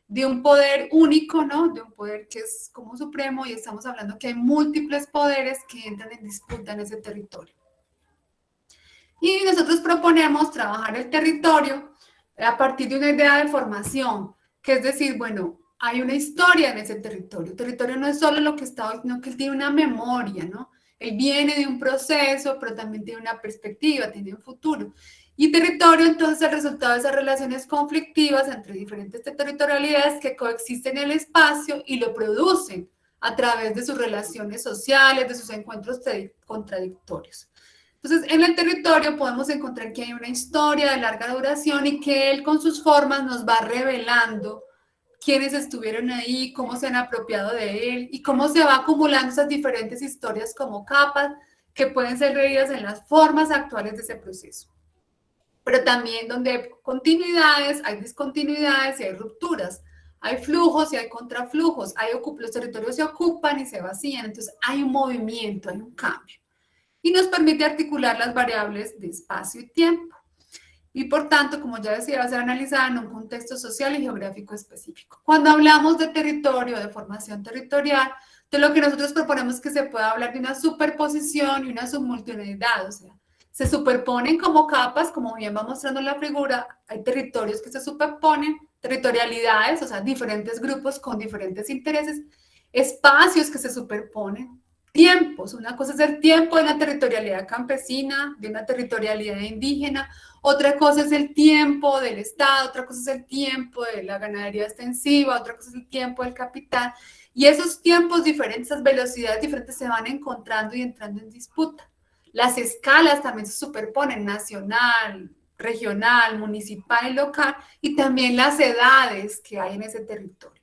de un poder único, ¿no? De un poder que es como supremo, y estamos hablando que hay múltiples poderes que entran en disputa en ese territorio. Y nosotros proponemos trabajar el territorio a partir de una idea de formación, que es decir, bueno, hay una historia en ese territorio. El territorio no es solo lo que está hoy, sino que él tiene una memoria, ¿no? Él viene de un proceso, pero también tiene una perspectiva, tiene un futuro. Y territorio, entonces, es el resultado de esas relaciones conflictivas entre diferentes territorialidades que coexisten en el espacio y lo producen a través de sus relaciones sociales, de sus encuentros contradictorios. Entonces, en el territorio podemos encontrar que hay una historia de larga duración y que él con sus formas nos va revelando quiénes estuvieron ahí, cómo se han apropiado de él y cómo se va acumulando esas diferentes historias como capas que pueden ser leídas en las formas actuales de ese proceso. Pero también donde hay continuidades, hay discontinuidades y hay rupturas. Hay flujos y hay contraflujos. Los territorios se ocupan y se vacían. Entonces hay un movimiento, hay un cambio. Y nos permite articular las variables de espacio y tiempo. Y por tanto, como ya decía, va a ser analizada en un contexto social y geográfico específico. Cuando hablamos de territorio, de formación territorial, de lo que nosotros proponemos es que se pueda hablar de una superposición y una submultiplicidad, o sea, se superponen como capas, como bien va mostrando la figura, hay territorios que se superponen, territorialidades, o sea, diferentes grupos con diferentes intereses, espacios que se superponen, tiempos. Una cosa es el tiempo de una territorialidad campesina, de una territorialidad indígena, otra cosa es el tiempo del Estado, otra cosa es el tiempo de la ganadería extensiva, otra cosa es el tiempo del capital, y esos tiempos diferentes, esas velocidades diferentes se van encontrando y entrando en disputa. Las escalas también se superponen, nacional, regional, municipal y local, y también las edades que hay en ese territorio.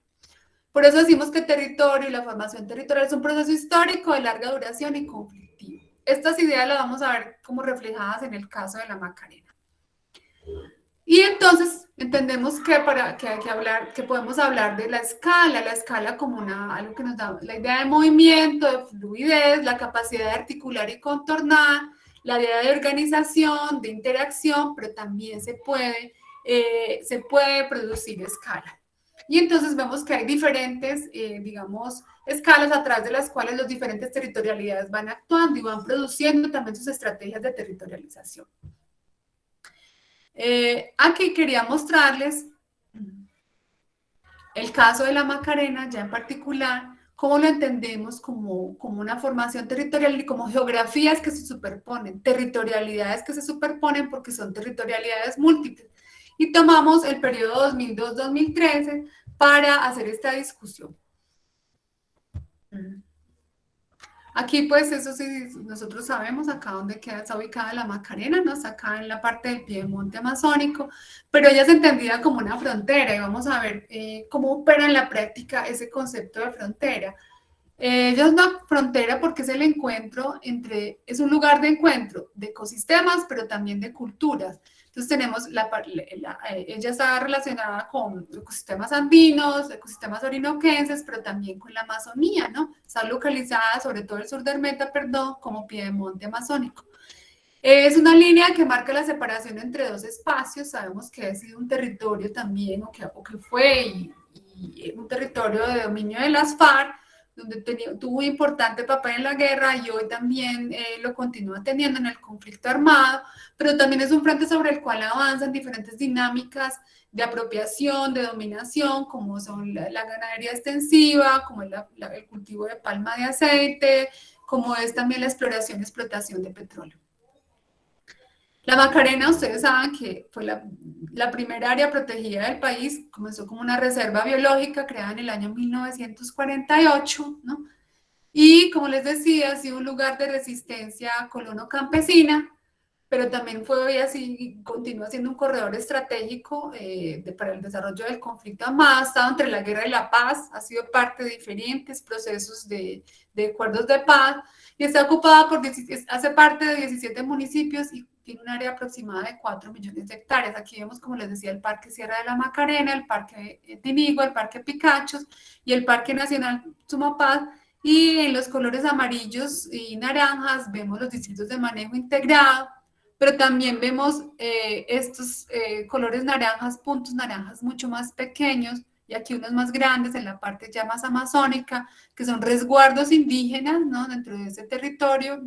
Por eso decimos que territorio y la formación territorial es un proceso histórico de larga duración y conflictivo. Estas ideas las vamos a ver como reflejadas en el caso de la Macarena. Y entonces entendemos que que podemos hablar de la escala como algo que nos da la idea de movimiento, de fluidez, la capacidad de articular y contornar, la idea de organización, de interacción, pero también se puede producir escala. Y entonces vemos que hay diferentes, digamos, escalas a través de las cuales las diferentes territorialidades van actuando y van produciendo también sus estrategias de territorialización. Aquí quería mostrarles el caso de la Macarena, ya en particular, cómo lo entendemos como una formación territorial y como geografías que se superponen, territorialidades que se superponen porque son territorialidades múltiples. Y tomamos el periodo 2002-2013 para hacer esta discusión. Aquí, pues, eso sí, nosotros sabemos acá donde está ubicada la Macarena, ¿no? Está acá en la parte del piedemonte amazónico, pero ella es entendida como una frontera y vamos a ver cómo opera en la práctica ese concepto de frontera. Ella es una frontera porque es el encuentro es un lugar de encuentro de ecosistemas, pero también de culturas. Entonces tenemos, ella está relacionada con ecosistemas andinos, ecosistemas orinoquenses, pero también con la Amazonía, ¿no? Está localizada sobre todo el sur del Meta, como piedemonte amazónico. Es una línea que marca la separación entre dos espacios. Sabemos que ha sido un territorio también, o que fue y un territorio de dominio de las FARC, donde tuvo un importante papel en la guerra y hoy también lo continúa teniendo en el conflicto armado, pero también es un frente sobre el cual avanzan diferentes dinámicas de apropiación, de dominación, como son la ganadería extensiva, como el cultivo de palma de aceite, como es también la exploración y explotación de petróleo. La Macarena, ustedes saben que fue la primera área protegida del país, comenzó como una reserva biológica creada en el año 1948, ¿no? Y como les decía, ha sido un lugar de resistencia colono-campesina, pero también fue hoy así, continúa siendo un corredor estratégico para el desarrollo del conflicto armado, ha estado entre la guerra y la paz, ha sido parte de diferentes procesos de acuerdos de paz, y está ocupada hace parte de 17 municipios y tiene un área aproximada de 4 millones de hectáreas. Aquí vemos, como les decía, el Parque Sierra de la Macarena, el Parque Tinigua, el Parque Picachos y el Parque Nacional Sumapaz. Y en los colores amarillos y naranjas vemos los distritos de manejo integrado, pero también vemos estos colores naranjas, puntos naranjas mucho más pequeños, y aquí unos más grandes en la parte ya más amazónica, que son resguardos indígenas, ¿no? Dentro de ese territorio.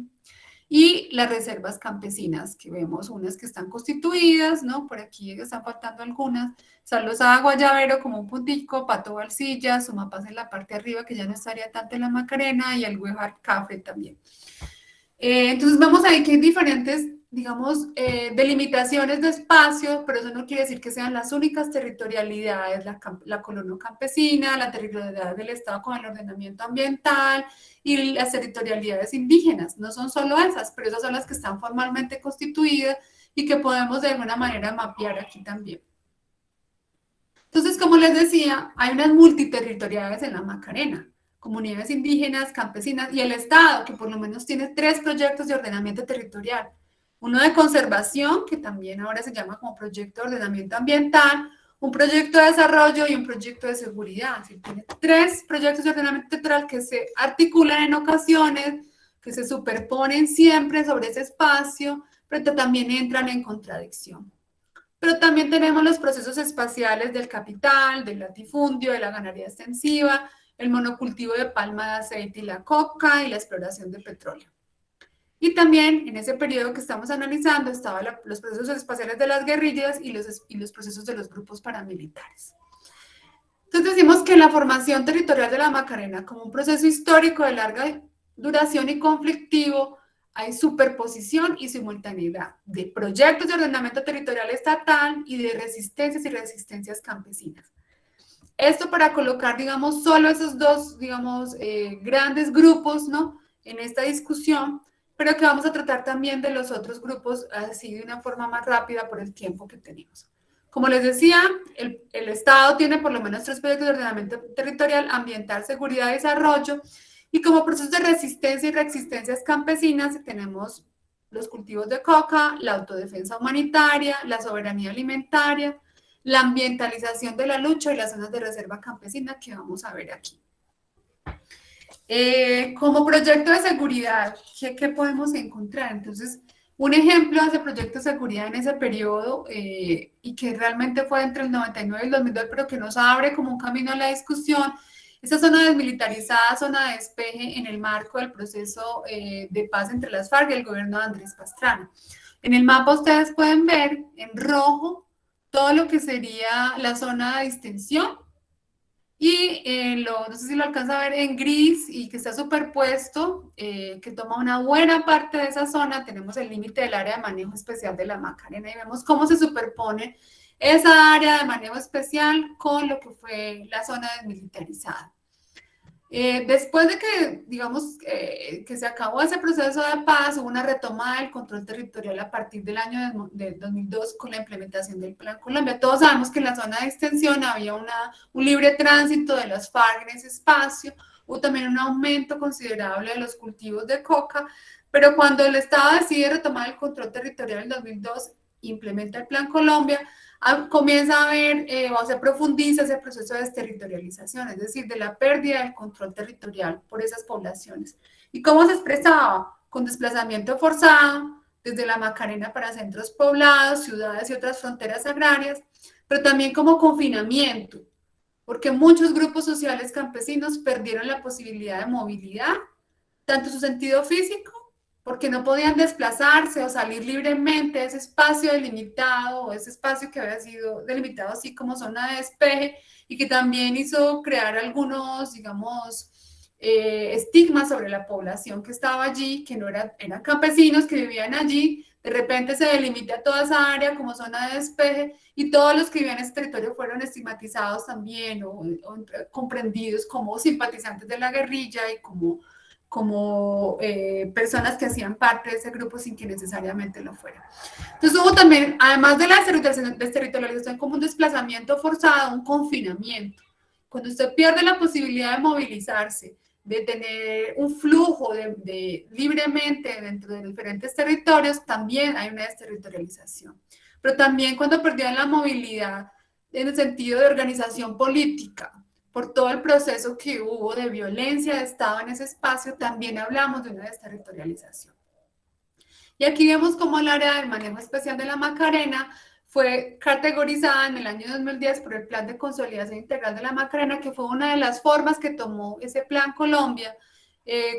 Y las reservas campesinas, que vemos unas que están constituidas, ¿no? Por aquí están faltando algunas. San Lozada Guayabero como un puntico, Pato Valsilla, Sumapaz en la parte de arriba, que ya no estaría tanto en la Macarena, y el Huejar Cafre también. Entonces vemos ahí que hay diferentes, digamos, delimitaciones de espacio, pero eso no quiere decir que sean las únicas territorialidades, la colono campesina, la territorialidad del Estado con el ordenamiento ambiental y las territorialidades indígenas. No son solo esas, pero esas son las que están formalmente constituidas y que podemos de alguna manera mapear aquí también. Entonces, como les decía, hay unas multiterritorialidades en la Macarena, comunidades indígenas, campesinas y el Estado, que por lo menos tiene 3 proyectos de ordenamiento territorial. Uno de conservación, que también ahora se llama como proyecto de ordenamiento ambiental, un proyecto de desarrollo y un proyecto de seguridad. Es decir, tiene 3 proyectos de ordenamiento territorial que se articulan en ocasiones, que se superponen siempre sobre ese espacio, pero también entran en contradicción. Pero también tenemos los procesos espaciales del capital, del latifundio, de la ganadería extensiva, el monocultivo de palma de aceite y la coca y la exploración de petróleo. Y también en ese periodo que estamos analizando estaban los procesos espaciales de las guerrillas y los procesos de los grupos paramilitares. Entonces decimos que la formación territorial de la Macarena como un proceso histórico de larga duración y conflictivo, hay superposición y simultaneidad de proyectos de ordenamiento territorial estatal y de resistencias y resistencias campesinas. Esto para colocar, digamos, solo esos dos, digamos, grandes grupos, ¿no?, en esta discusión, pero que vamos a tratar también de los otros grupos así de una forma más rápida por el tiempo que tenemos. Como les decía, el Estado tiene por lo menos 3 proyectos de ordenamiento territorial, ambiental, seguridad y desarrollo, y como procesos de resistencia y reexistencias campesinas tenemos los cultivos de coca, la autodefensa humanitaria, la soberanía alimentaria, la ambientalización de la lucha y las zonas de reserva campesina que vamos a ver aquí. Como proyecto de seguridad, ¿qué podemos encontrar? Entonces, un ejemplo de ese proyecto de seguridad en ese periodo y que realmente fue entre el 99 y el 2002, pero que nos abre como un camino a la discusión, esa zona desmilitarizada, zona de despeje en el marco del proceso de paz entre las FARC y el gobierno de Andrés Pastrana. En el mapa ustedes pueden ver en rojo todo lo que sería la zona de distensión, y no sé si lo alcanza a ver en gris y que está superpuesto, que toma una buena parte de esa zona, tenemos el límite del área de manejo especial de la Macarena y vemos cómo se superpone esa área de manejo especial con lo que fue la zona desmilitarizada. Después de que, digamos, que se acabó ese proceso de paz, hubo una retomada del control territorial a partir del año de 2002 con la implementación del Plan Colombia. Todos sabemos que en la zona de extensión había un libre tránsito de las FARC en ese espacio, hubo también un aumento considerable de los cultivos de coca, pero cuando el Estado decide retomar el control territorial en 2002, implementa el Plan Colombia, comienza a ver o se profundiza ese proceso de desterritorialización, es decir, de la pérdida del control territorial por esas poblaciones. ¿Y cómo se expresaba? Con desplazamiento forzado, desde la Macarena para centros poblados, ciudades y otras fronteras agrarias, pero también como confinamiento, porque muchos grupos sociales campesinos perdieron la posibilidad de movilidad, tanto su sentido físico, porque no podían desplazarse o salir libremente de ese espacio delimitado o ese espacio que había sido delimitado así como zona de despeje y que también hizo crear algunos, digamos, estigmas sobre la población que estaba allí, que no eran campesinos que vivían allí, de repente se delimita toda esa área como zona de despeje y todos los que vivían en ese territorio fueron estigmatizados también o comprendidos como simpatizantes de la guerrilla y como personas que hacían parte de ese grupo sin que necesariamente lo fueran. Entonces hubo también, además de la desterritorialización como un desplazamiento forzado, un confinamiento. Cuando usted pierde la posibilidad de movilizarse, de tener un flujo libremente dentro de diferentes territorios, también hay una desterritorialización. Pero también cuando perdían la movilidad en el sentido de organización política, por todo el proceso que hubo de violencia de Estado en ese espacio, también hablamos de una desterritorialización. Y aquí vemos cómo el área del manejo especial de la Macarena fue categorizada en el año 2010 por el Plan de Consolidación Integral de la Macarena, que fue una de las formas que tomó ese Plan Colombia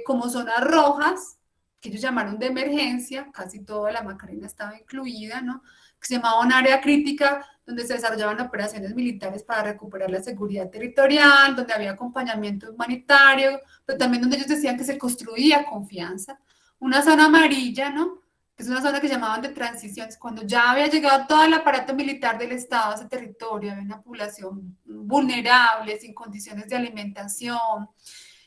como zonas rojas, que ellos llamaron de emergencia, casi toda la Macarena estaba incluida, ¿no?, que se llamaba un área crítica, donde se desarrollaban operaciones militares para recuperar la seguridad territorial, donde había acompañamiento humanitario, pero también donde ellos decían que se construía confianza. Una zona amarilla, ¿no?, que es una zona que llamaban de transiciones, cuando ya había llegado todo el aparato militar del Estado a ese territorio, había una población vulnerable, sin condiciones de alimentación,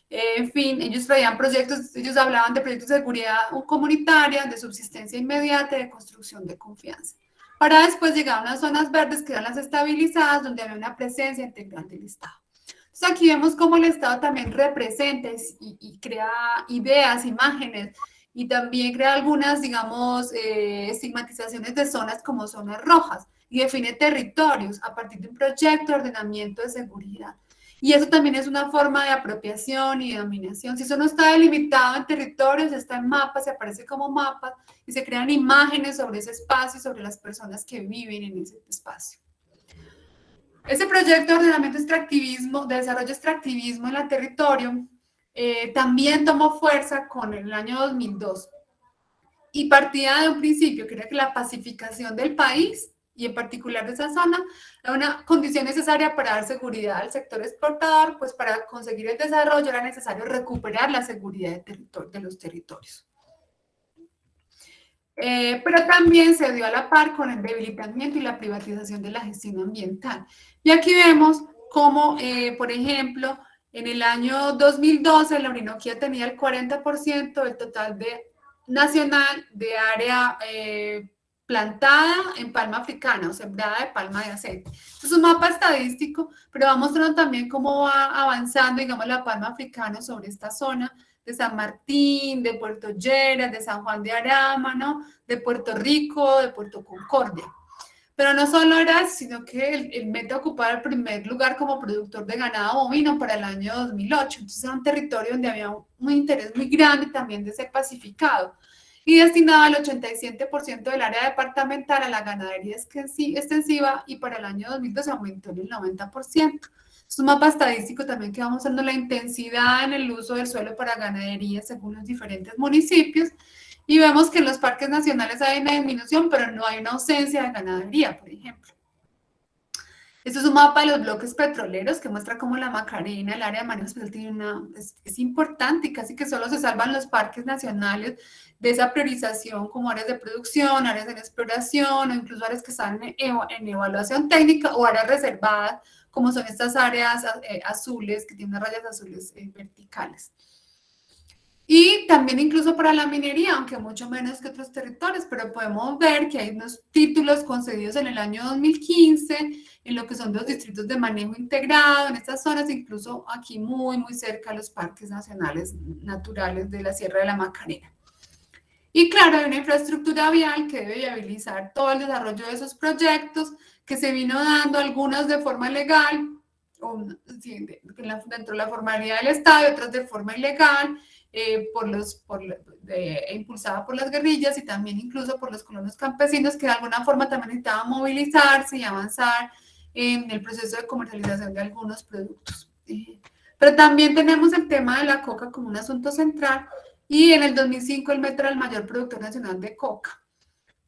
en fin, ellos traían proyectos, ellos hablaban de proyectos de seguridad comunitaria, de subsistencia inmediata, de construcción de confianza. Para después llegar a unas zonas verdes que eran las estabilizadas, donde había una presencia integral del Estado. Entonces aquí vemos cómo el Estado también representa y crea ideas, imágenes, y también crea algunas, digamos, estigmatizaciones de zonas como zonas rojas, y define territorios a partir de un proyecto de ordenamiento de seguridad. Y eso también es una forma de apropiación y de dominación. Si eso no está delimitado en territorios, está en mapas, se aparece como mapas y se crean imágenes sobre ese espacio y sobre las personas que viven en ese espacio. Ese proyecto de ordenamiento extractivismo, de desarrollo extractivismo en el territorio, también tomó fuerza con el año 2002 y partía de un principio que era que la pacificación del país y en particular de esa zona, era una condición necesaria para dar seguridad al sector exportador, pues para conseguir el desarrollo era necesario recuperar la seguridad de los territorios. Pero también se dio a la par con el debilitamiento y la privatización de la gestión ambiental. Y aquí vemos cómo, por ejemplo, en el año 2012 la Orinoquía tenía el 40% del total nacional de área plantada en palma africana o sembrada de palma de aceite. Esto es un mapa estadístico, pero va mostrando también cómo va avanzando, digamos, la palma africana sobre esta zona de San Martín, de Puerto Lleras, de San Juan de Arámano, de Puerto Rico, de Puerto Concordia. Pero no solo era eso, sino que el Meta ocupaba el primer lugar como productor de ganado bovino para el año 2008. Entonces era un territorio donde había un interés muy grande también de ser pacificado y destinaba el 87% del área departamental a la ganadería extensiva y para el año 2012 aumentó en el 90%. Es un mapa estadístico también que va mostrando la intensidad en el uso del suelo para ganadería según los diferentes municipios. Y vemos que en los parques nacionales hay una disminución, pero no hay una ausencia de ganadería, por ejemplo. Esto es un mapa de los bloques petroleros que muestra cómo la Macarena, el área de manejo especial, tiene es importante y casi que solo se salvan los parques nacionales de esa priorización como áreas de producción, áreas de exploración o incluso áreas que están en evaluación técnica o áreas reservadas, como son estas áreas azules que tienen rayas azules verticales. Y también incluso para la minería, aunque mucho menos que otros territorios, pero podemos ver que hay unos títulos concedidos en el año 2015 en lo que son los distritos de manejo integrado en estas zonas, incluso aquí muy cerca a los parques nacionales naturales de la Sierra de la Macarena. Y claro, hay una infraestructura vial que debe viabilizar todo el desarrollo de esos proyectos que se vino dando, algunos de forma legal, dentro de la formalidad del Estado y otras de forma ilegal, impulsada por las guerrillas y también incluso por los colonos campesinos que de alguna forma también necesitaban movilizarse y avanzar en el proceso de comercialización de algunos productos. Pero también tenemos el tema de la coca como un asunto central y en el 2005 el Meta era el mayor productor nacional de coca.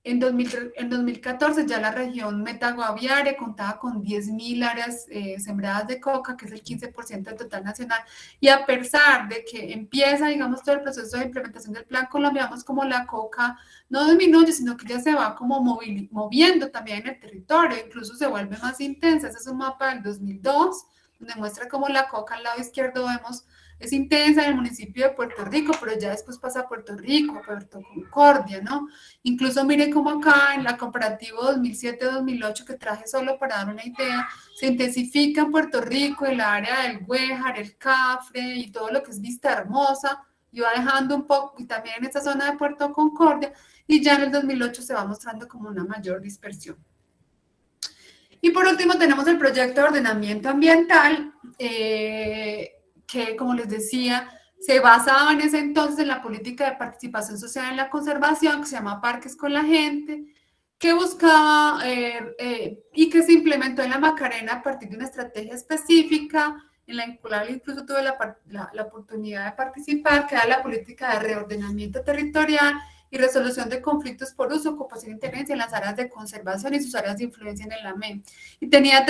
En 2014 ya la región Meta-Guaviare contaba con 10.000 áreas sembradas de coca, que es el 15% del total nacional, y a pesar de que empieza, digamos, todo el proceso de implementación del Plan Colombia, vemos como la coca no disminuye, sino que ya se va como moviendo también en el territorio, incluso se vuelve más intensa. Ese es un mapa del 2002, donde muestra cómo la coca al lado izquierdo vemos es intensa en el municipio de Puerto Rico, pero ya después pasa a Puerto Rico, Puerto Concordia, ¿no? Incluso mire cómo acá en la comparativo 2007-2008 que traje solo para dar una idea, se intensifica en Puerto Rico el área del Güejar, el Cafre y todo lo que es Vista Hermosa, y va dejando un poco, y también en esta zona de Puerto Concordia, y ya en el 2008 se va mostrando como una mayor dispersión. Y por último tenemos el proyecto de ordenamiento ambiental, que, como les decía, se basaba en ese entonces en la política de participación social en la conservación, que se llama Parques con la Gente, que buscaba y que se implementó en la Macarena a partir de una estrategia específica, en la cual incluso tuve la oportunidad de participar, que era la política de reordenamiento territorial y resolución de conflictos por uso, ocupación e intervención en las áreas de conservación y sus áreas de influencia en el AME. Y tenía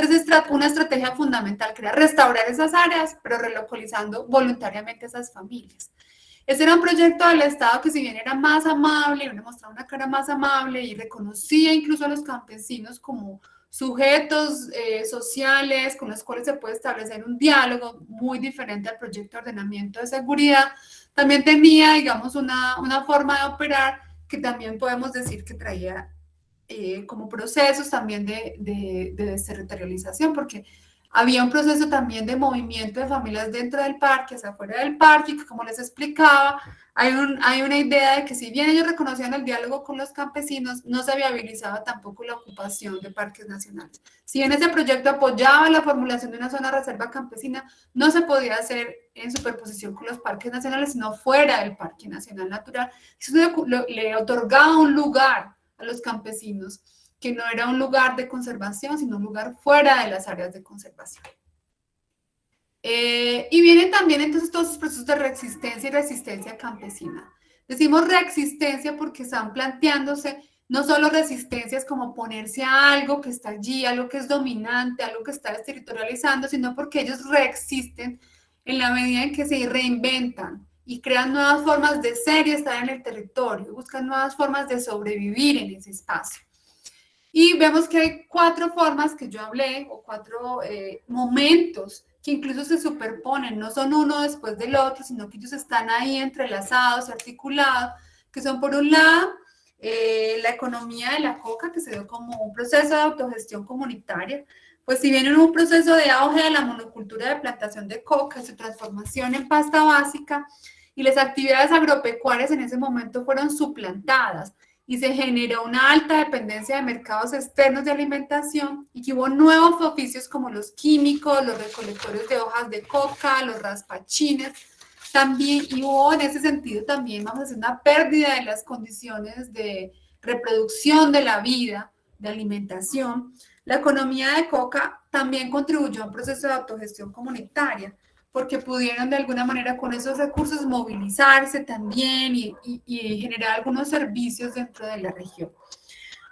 una estrategia fundamental, que era restaurar esas áreas, pero relocalizando voluntariamente a esas familias. Ese era un proyecto del Estado que, si bien era más amable, mostraba una cara más amable y reconocía incluso a los campesinos como sujetos sociales con los cuales se puede establecer un diálogo muy diferente al proyecto de ordenamiento de seguridad, también tenía, digamos, una forma de operar que también podemos decir que traía como procesos también de desterritorialización, porque había un proceso también de movimiento de familias dentro del parque, hacia afuera del parque, que, como les explicaba, hay una idea de que, si bien ellos reconocían el diálogo con los campesinos, no se viabilizaba tampoco la ocupación de parques nacionales. Si bien ese proyecto apoyaba la formulación de una zona de reserva campesina, no se podía hacer en superposición con los parques nacionales, sino fuera del Parque Nacional Natural. Eso le otorgaba un lugar a los campesinos, que no era un lugar de conservación, sino un lugar fuera de las áreas de conservación. Y vienen también entonces todos esos procesos de reexistencia y resistencia campesina. Decimos reexistencia porque están planteándose no solo resistencias como ponerse a algo que está allí, algo que es dominante, algo que está desterritorializando, sino porque ellos reexisten en la medida en que se reinventan y crean nuevas formas de ser y estar en el territorio, buscan nuevas formas de sobrevivir en ese espacio. Y vemos que hay 4 formas que yo hablé, o 4 momentos que incluso se superponen, no son uno después del otro, sino que ellos están ahí entrelazados, articulados, que son por un lado la economía de la coca, que se dio como un proceso de autogestión comunitaria, pues si bien en un proceso de auge de la monocultura de plantación de coca, su transformación en pasta básica y las actividades agropecuarias en ese momento fueron suplantadas y se generó una alta dependencia de mercados externos de alimentación y que hubo nuevos oficios como los químicos, los recolectores de hojas de coca, los raspachines, también, y hubo en ese sentido también, vamos a decir, una pérdida de las condiciones de reproducción de la vida, de alimentación. La economía de coca también contribuyó a un proceso de autogestión comunitaria, porque pudieron de alguna manera con esos recursos movilizarse también y generar algunos servicios dentro de la región.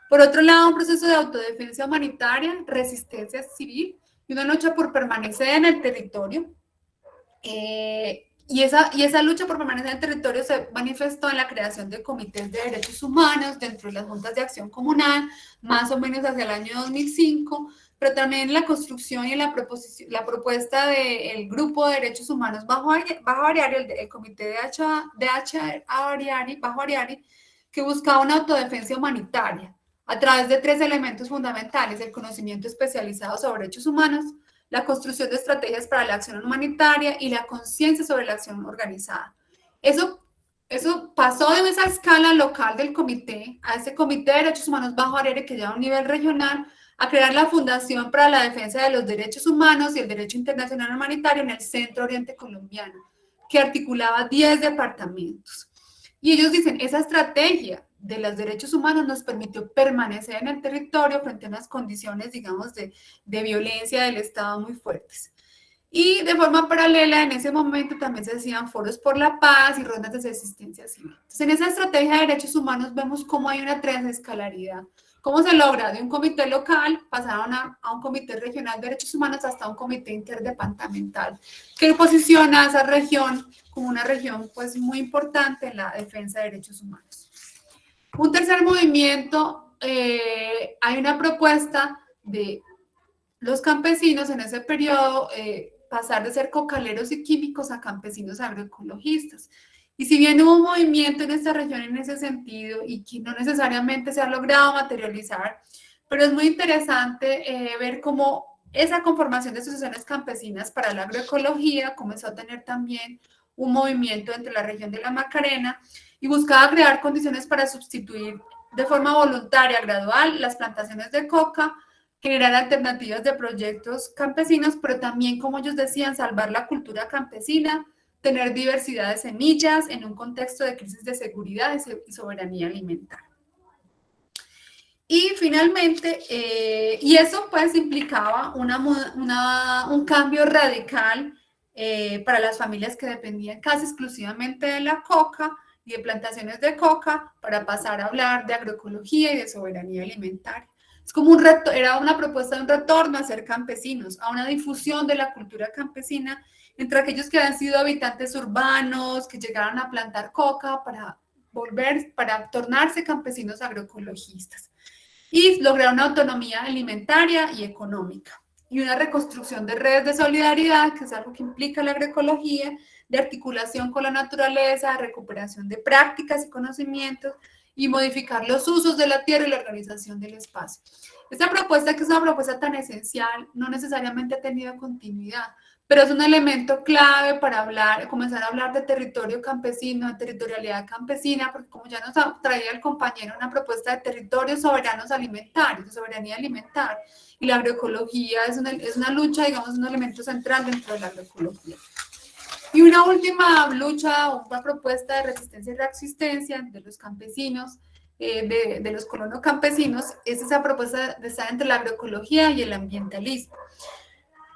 Por otro lado, un proceso de autodefensa humanitaria, resistencia civil y una lucha por permanecer en el territorio. Y esa lucha por permanecer en el territorio se manifestó en la creación de comités de derechos humanos dentro de las juntas de acción comunal, más o menos hacia el año 2005, pero también en la construcción y en la propuesta del Grupo de Derechos Humanos Bajo Ariari, el Comité Bajo Ariari, que buscaba una autodefensa humanitaria a través de 3 elementos fundamentales: el conocimiento especializado sobre derechos humanos, la construcción de estrategias para la acción humanitaria y la conciencia sobre la acción organizada. Eso pasó de esa escala local del comité a ese Comité de Derechos Humanos Bajo Ariari, que lleva a un nivel regional, a crear la Fundación para la Defensa de los Derechos Humanos y el Derecho Internacional Humanitario en el Centro Oriente Colombiano, que articulaba 10 departamentos. Y ellos dicen, esa estrategia de los derechos humanos nos permitió permanecer en el territorio frente a unas condiciones, digamos, de violencia del Estado muy fuertes. Y de forma paralela, en ese momento también se hacían foros por la paz y rondas de asistencia civil. Entonces, en esa estrategia de derechos humanos vemos cómo hay una transescalaridad. ¿Cómo se logra? De un comité local pasaron a un comité regional de derechos humanos hasta un comité interdepartamental, que posiciona a esa región como una región pues, muy importante en la defensa de derechos humanos. Un tercer movimiento, hay una propuesta de los campesinos en ese periodo, pasar de ser cocaleros y químicos a campesinos agroecologistas. Y si bien hubo un movimiento en esta región en ese sentido y que no necesariamente se ha logrado materializar, pero es muy interesante ver cómo esa conformación de asociaciones campesinas para la agroecología comenzó a tener también un movimiento entre la región de la Macarena y buscaba crear condiciones para sustituir de forma voluntaria, gradual, las plantaciones de coca, generar alternativas de proyectos campesinos, pero también, como ellos decían, salvar la cultura campesina, tener diversidad de semillas en un contexto de crisis de seguridad y soberanía alimentaria. Y finalmente, y eso pues implicaba un cambio radical para las familias que dependían casi exclusivamente de la coca y de plantaciones de coca para pasar a hablar de agroecología y de soberanía alimentaria. Es como un reto, era una propuesta de un retorno a ser campesinos, a una difusión de la cultura campesina entre aquellos que habían sido habitantes urbanos, que llegaron a plantar coca para tornarse campesinos agroecologistas y lograr una autonomía alimentaria y económica y una reconstrucción de redes de solidaridad, que es algo que implica la agroecología, de articulación con la naturaleza, de recuperación de prácticas y conocimientos y modificar los usos de la tierra y la organización del espacio. Esta propuesta, que es una propuesta tan esencial, no necesariamente ha tenido continuidad, pero es un elemento clave para comenzar a hablar de territorio campesino, de territorialidad campesina, porque como ya nos traía el compañero, una propuesta de territorios soberanos alimentarios, de soberanía alimentaria, y la agroecología es una lucha, digamos, un elemento central dentro de la agroecología. Y una última lucha, una propuesta de resistencia y reexistencia de los campesinos, de los colonos campesinos, es esa propuesta de estar entre la agroecología y el ambientalismo.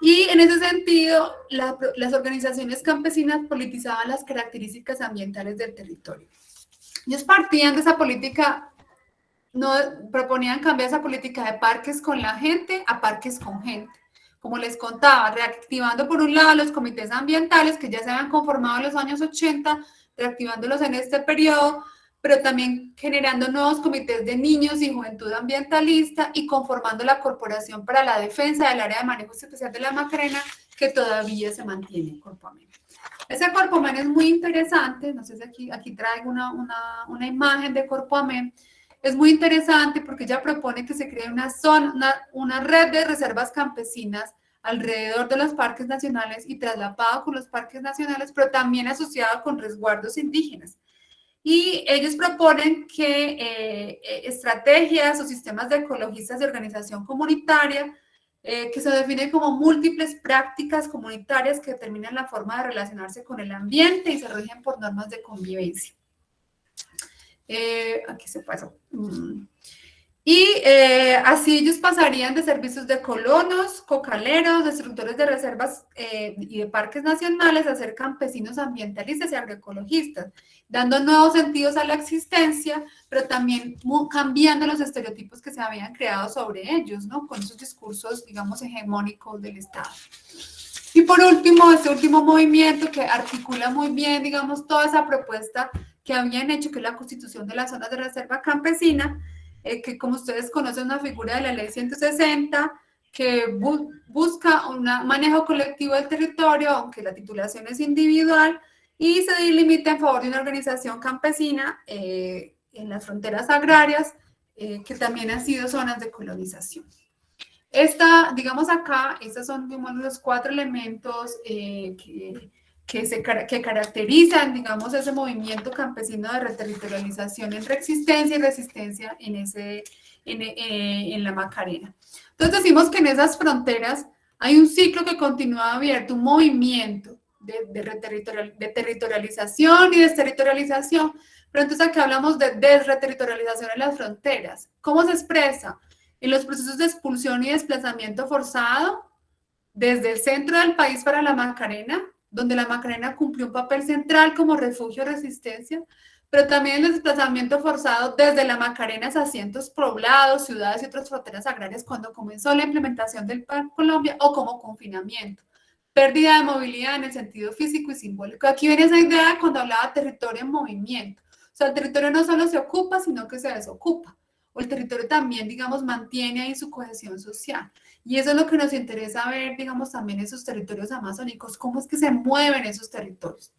Y en ese sentido, las organizaciones campesinas politizaban las características ambientales del territorio. Ellos partían de esa política no proponían cambiar esa política de parques con la gente a parques con gente. Como les contaba, reactivando por un lado los comités ambientales que ya se habían conformado en los años 80, reactivándolos en este periodo, pero también generando nuevos comités de niños y juventud ambientalista y conformando la Corporación para la Defensa del Área de Manejo Especial de la Macarena, que todavía se mantiene en Corpoamen. Ese Corpoamen es muy interesante, no sé si aquí traigo una imagen de Corpoamen. Es muy interesante porque ella propone que se cree una red de reservas campesinas alrededor de los parques nacionales y traslapado con los parques nacionales, pero también asociado con resguardos indígenas. Y ellos proponen que estrategias o sistemas de ecologistas de organización comunitaria, que se definen como múltiples prácticas comunitarias que determinan la forma de relacionarse con el ambiente y se rigen por normas de convivencia. Aquí se pasó. Y así ellos pasarían de servicios de colonos, cocaleros, destructores de reservas y de parques nacionales a ser campesinos ambientalistas y agroecologistas, dando nuevos sentidos a la existencia, pero también cambiando los estereotipos que se habían creado sobre ellos, ¿no? Con esos discursos, digamos, hegemónicos del Estado. Y por último, este último movimiento que articula muy bien, digamos, toda esa propuesta que habían hecho, que es la constitución de las zonas de reserva campesina, que como ustedes conocen, una figura de la ley 160, que busca un manejo colectivo del territorio, aunque la titulación es individual, y se delimita en favor de una organización campesina en las fronteras agrarias, que también han sido zonas de colonización. Digamos acá, estos son los 4 elementos que caracterizan, digamos, ese movimiento campesino de reterritorialización en reexistencia y resistencia en la Macarena. Entonces decimos que en esas fronteras hay un ciclo que continúa abierto, un movimiento de territorialización y desterritorialización, pero entonces aquí hablamos de desreterritorialización en las fronteras. ¿Cómo se expresa? En los procesos de expulsión y desplazamiento forzado desde el centro del país para la Macarena, donde la Macarena cumplió un papel central como refugio de resistencia, pero también el desplazamiento forzado desde la Macarena hacia cientos poblados, ciudades y otras fronteras agrarias cuando comenzó la implementación del Plan Colombia o como confinamiento. Pérdida de movilidad en el sentido físico y simbólico. Aquí viene esa idea cuando hablaba de territorio en movimiento. O sea, el territorio no solo se ocupa, sino que se desocupa. O el territorio también, digamos, mantiene ahí su cohesión social. Y eso es lo que nos interesa ver, digamos, también esos territorios amazónicos, cómo es que se mueven esos territorios.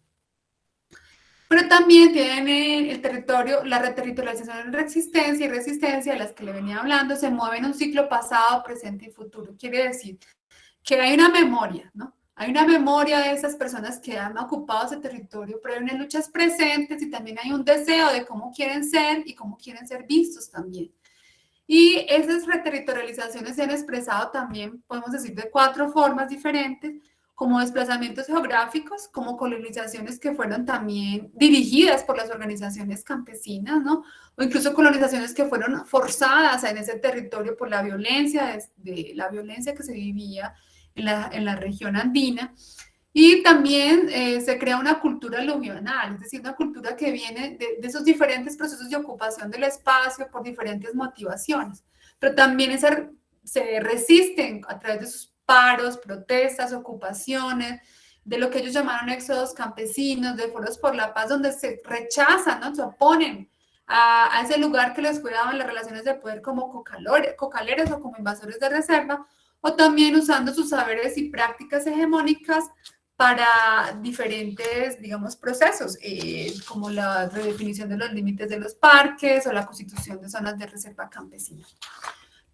Pero también tiene el territorio, la reterritorialización en reexistencia y resistencia, de las que le venía hablando, se mueve en un ciclo pasado, presente y futuro. Quiere decir que hay una memoria, ¿no? Hay una memoria de esas personas que han ocupado ese territorio, pero hay unas luchas presentes y también hay un deseo de cómo quieren ser y cómo quieren ser vistos también. Y esas reterritorializaciones se han expresado también, podemos decir, de 4 formas diferentes, como desplazamientos geográficos, como colonizaciones que fueron también dirigidas por las organizaciones campesinas, ¿no? O incluso colonizaciones que fueron forzadas en ese territorio por la violencia, la violencia que se vivía en la región andina. Y también se crea una cultura aluvional, es decir, una cultura que viene de esos diferentes procesos de ocupación del espacio por diferentes motivaciones, pero también se resisten a través de sus paros, protestas, ocupaciones, de lo que ellos llamaron éxodos campesinos, de foros por la paz, donde se rechazan, ¿no? Se oponen a ese lugar que les cuidaban las relaciones de poder como cocaleros o como invasores de reserva, o también usando sus saberes y prácticas hegemónicas para diferentes, digamos, procesos, como la redefinición de los límites de los parques o la constitución de zonas de reserva campesina.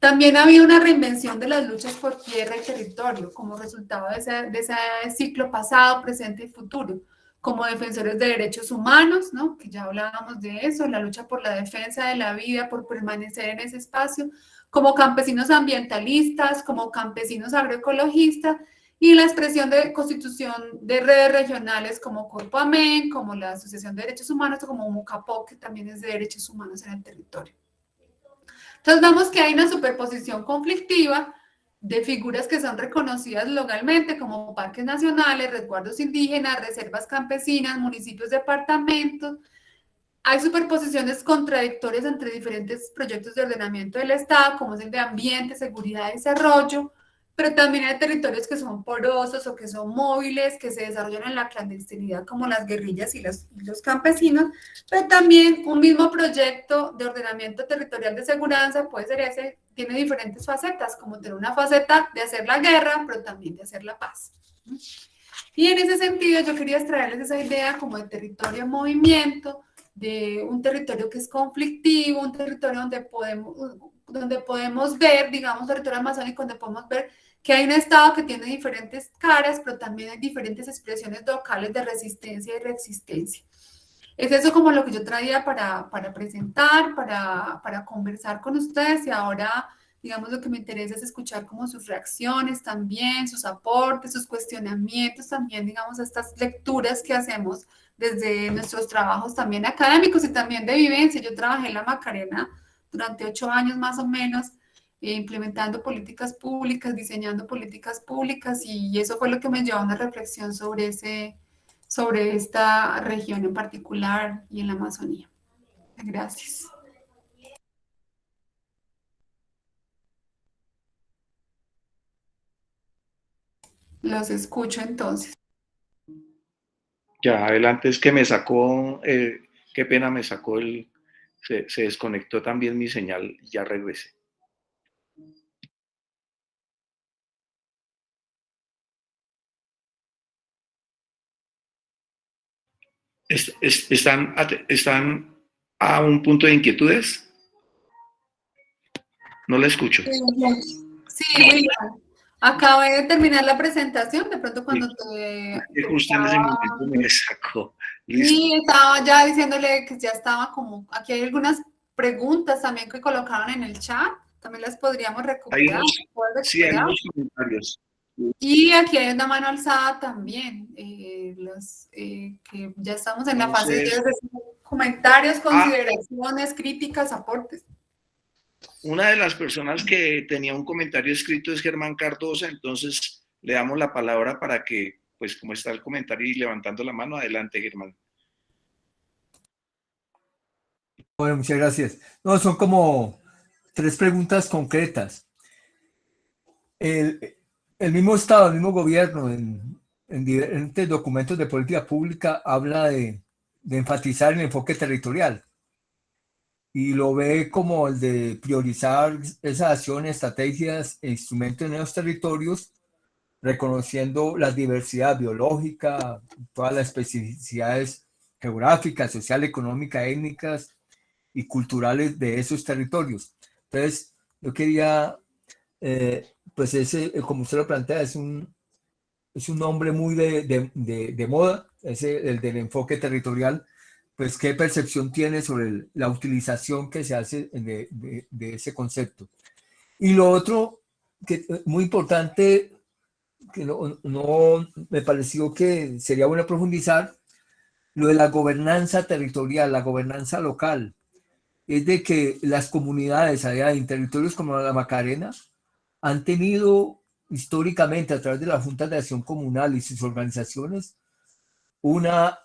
También ha habido una reinvención de las luchas por tierra y territorio como resultado de ese ciclo pasado, presente y futuro, como defensores de derechos humanos, ¿no? Que ya hablábamos de eso, la lucha por la defensa de la vida, por permanecer en ese espacio, como campesinos ambientalistas, como campesinos agroecologistas, y la expresión de constitución de redes regionales como Corpoamen, como la Asociación de Derechos Humanos, o como MUCAPO, que también es de derechos humanos en el territorio. Entonces vemos que hay una superposición conflictiva de figuras que son reconocidas legalmente como parques nacionales, resguardos indígenas, reservas campesinas, municipios, departamentos, Hay superposiciones contradictorias entre diferentes proyectos de ordenamiento del Estado, como es el de ambiente, seguridad y desarrollo, pero también hay territorios que son porosos o que son móviles, que se desarrollan en la clandestinidad, como las guerrillas y los campesinos, pero también un mismo proyecto de ordenamiento territorial de seguridad puede ser ese, tiene diferentes facetas, como tener una faceta de hacer la guerra, pero también de hacer la paz. Y en ese sentido yo quería extraerles esa idea como de territorio en movimiento, de un territorio que es conflictivo, un territorio donde podemos ver, digamos, territorio amazónico, donde podemos ver que hay un Estado que tiene diferentes caras, pero también hay diferentes expresiones locales de resistencia y resistencia. Es eso como lo que yo traía para presentar, para conversar con ustedes, y ahora, digamos, lo que me interesa es escuchar como sus reacciones también, sus aportes, sus cuestionamientos también, digamos, estas lecturas que hacemos desde nuestros trabajos también académicos y también de vivencia. Yo trabajé en la Macarena durante 8 años más o menos, implementando políticas públicas, diseñando políticas públicas, y eso fue lo que me llevó a una reflexión sobre esta región en particular y en la Amazonía. Gracias. Los escucho entonces. Ya, adelante, es que me sacó, qué pena, me sacó se desconectó también mi señal, ya regresé. ¿Están a un punto de inquietudes? No la escucho. Sí, William. Acabé de terminar la presentación, de pronto cuando Justo en ese momento me sacó. Listo. Y estaba ya diciéndole que ya estaba como, aquí hay algunas preguntas también que colocaron en el chat, también las podríamos recuperar. Sí, hay unos comentarios. Y aquí hay una mano alzada también, que ya estamos en la fase de comentarios, consideraciones, críticas, aportes. Una de las personas que tenía un comentario escrito es Germán Cardosa, entonces le damos la palabra para que, pues como está el comentario y levantando la mano, adelante, Germán. Bueno, muchas gracias. No, son como 3 preguntas concretas. El mismo Estado, el mismo gobierno, en diferentes documentos de política pública, habla de enfatizar el enfoque territorial y lo ve como el de priorizar esas acciones, estrategias e instrumentos en los territorios, reconociendo la diversidad biológica, todas las especificidades geográficas, sociales, económicas, étnicas y culturales de esos territorios. Entonces, yo quería, pues como usted lo plantea, es un nombre muy de moda, el del enfoque territorial. Pues qué percepción tiene sobre la utilización que se hace de ese concepto. Y lo otro, que muy importante, que no me pareció que sería bueno profundizar, lo de la gobernanza territorial, la gobernanza local. Es de que las comunidades allá en territorios como la Macarena han tenido históricamente a través de las juntas de acción comunal y sus organizaciones una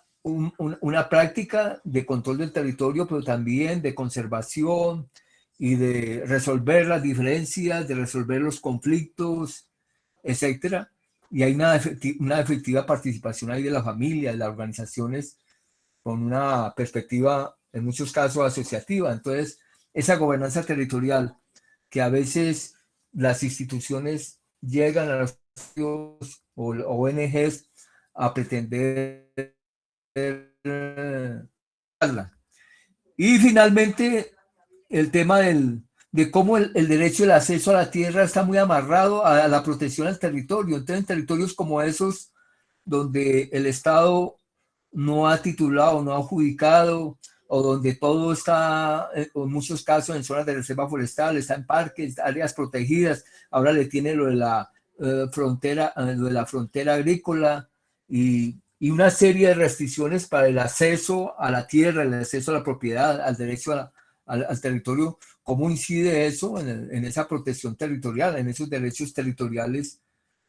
práctica de control del territorio, pero también de conservación y de resolver las diferencias, de resolver los conflictos, etcétera. Y hay una efectiva participación ahí de la familia, de las organizaciones, con una perspectiva, en muchos casos, asociativa. Entonces, esa gobernanza territorial, que a veces las instituciones llegan a los ONGs a pretender. Y finalmente, el tema de cómo el derecho del acceso a la tierra está muy amarrado a la protección al territorio. Entonces, en territorios como esos, donde el Estado no ha titulado, no ha adjudicado, o donde todo está, en muchos casos, en zonas de reserva forestal, está en parques, áreas protegidas, ahora le tiene lo de la frontera agrícola y una serie de restricciones para el acceso a la tierra, el acceso a la propiedad, al derecho al territorio. ¿Cómo incide eso en esa protección territorial, en esos derechos territoriales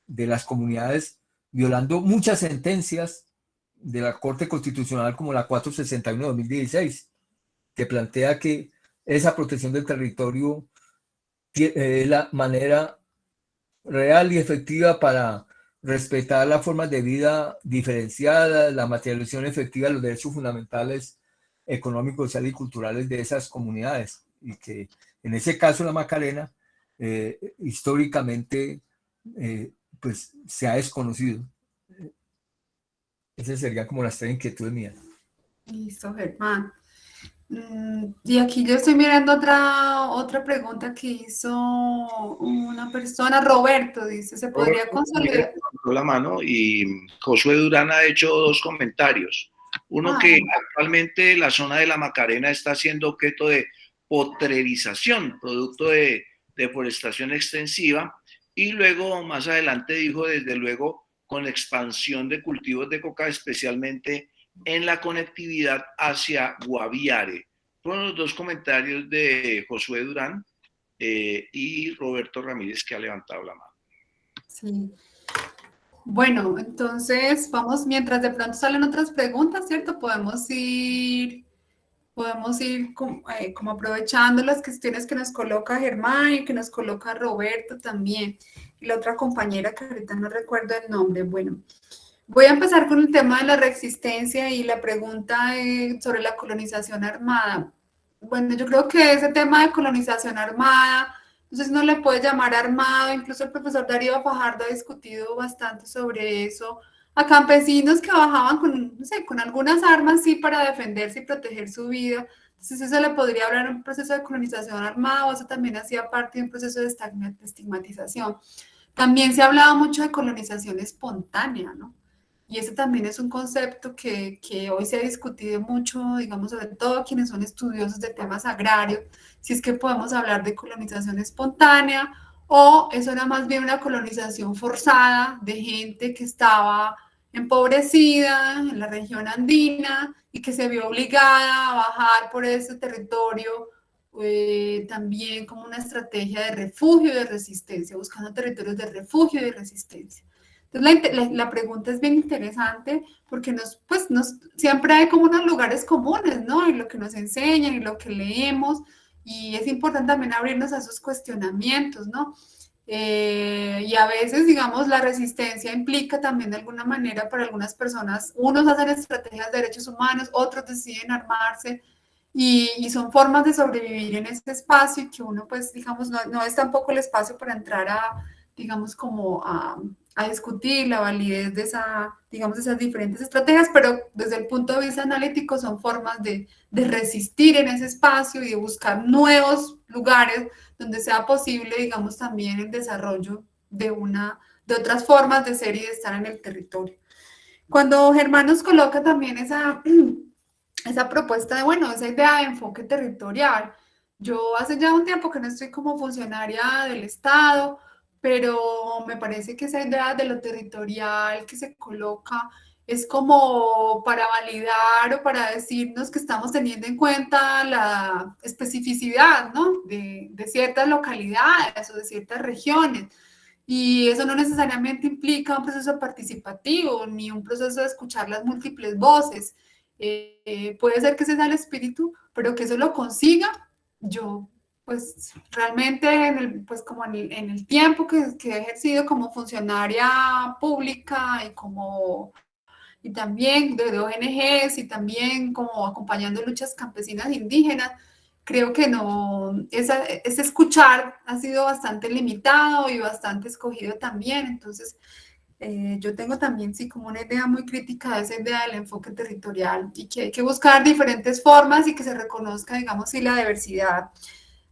de las comunidades, violando muchas sentencias de la Corte Constitucional como la 461 de 2016? que plantea que esa protección del territorio es la manera real y efectiva para respetar las formas de vida diferenciadas, la materialización efectiva de los derechos fundamentales económicos, sociales y culturales de esas comunidades. Y que en ese caso la Macarena, históricamente, pues se ha desconocido. Esas serían como las 3 inquietudes mías. Listo, Germán. Y aquí yo estoy mirando otra pregunta que hizo una persona, Roberto, dice, ¿se podría consolidar? Levantó la mano y Josué Durán ha hecho 2 comentarios. Uno, que actualmente la zona de la Macarena está siendo objeto de potrerización, producto de deforestación extensiva, y luego más adelante dijo, desde luego, con la expansión de cultivos de coca, especialmente en la conectividad hacia Guaviare. Fueron los 2 comentarios de Josué Durán y Roberto Ramírez, que ha levantado la mano. Sí. Bueno, entonces vamos, mientras de pronto salen otras preguntas, ¿cierto? Podemos ir como aprovechando las cuestiones que nos coloca Germán y que nos coloca Roberto también. Y la otra compañera que ahorita no recuerdo el nombre. Bueno, voy a empezar con el tema de la reexistencia y la pregunta sobre la colonización armada. Bueno, yo creo que ese tema de colonización armada, entonces no le puede llamar armado, incluso el profesor Darío Fajardo ha discutido bastante sobre eso, a campesinos que bajaban con, no sé, con algunas armas, sí, para defenderse y proteger su vida. Entonces eso le podría hablar de un proceso de colonización armada, o eso también hacía parte de un proceso de estigmatización. También se ha hablado mucho de colonización espontánea, ¿no? Y ese también es un concepto que hoy se ha discutido mucho, digamos, sobre todo quienes son estudiosos de temas agrarios, si es que podemos hablar de colonización espontánea o eso era más bien una colonización forzada de gente que estaba empobrecida en la región andina y que se vio obligada a bajar por ese territorio también como una estrategia de refugio y de resistencia, buscando territorios de refugio y de resistencia. Entonces la pregunta es bien interesante porque siempre hay como unos lugares comunes, ¿no? Y lo que nos enseñan y lo que leemos, y es importante también abrirnos a esos cuestionamientos, ¿no? Y a veces, digamos, la resistencia implica también de alguna manera para algunas personas, unos hacen estrategias de derechos humanos, otros deciden armarse, y son formas de sobrevivir en ese espacio y que uno, pues, digamos, no es tampoco el espacio para entrar digamos, como a discutir la validez de digamos, esas diferentes estrategias, pero desde el punto de vista analítico son formas de resistir en ese espacio y de buscar nuevos lugares donde sea posible, digamos, también el desarrollo de otras formas de ser y de estar en el territorio. Cuando Germán nos coloca también esa propuesta de, bueno, esa idea de enfoque territorial, yo hace ya un tiempo que no estoy como funcionaria del Estado, pero me parece que esa idea de lo territorial que se coloca es como para validar o para decirnos que estamos teniendo en cuenta la especificidad, ¿no? de ciertas localidades o de ciertas regiones. Y eso no necesariamente implica un proceso participativo ni un proceso de escuchar las múltiples voces. Puede ser que ese sea el espíritu, pero que eso lo consiga, yo pues realmente pues como en el tiempo que he ejercido como funcionaria pública y también de ONGs y también como acompañando luchas campesinas e indígenas, creo que no, ese escuchar ha sido bastante limitado y bastante escogido también, entonces yo tengo también sí como una idea muy crítica de esa idea del enfoque territorial y que hay que buscar diferentes formas y que se reconozca, digamos, sí, la diversidad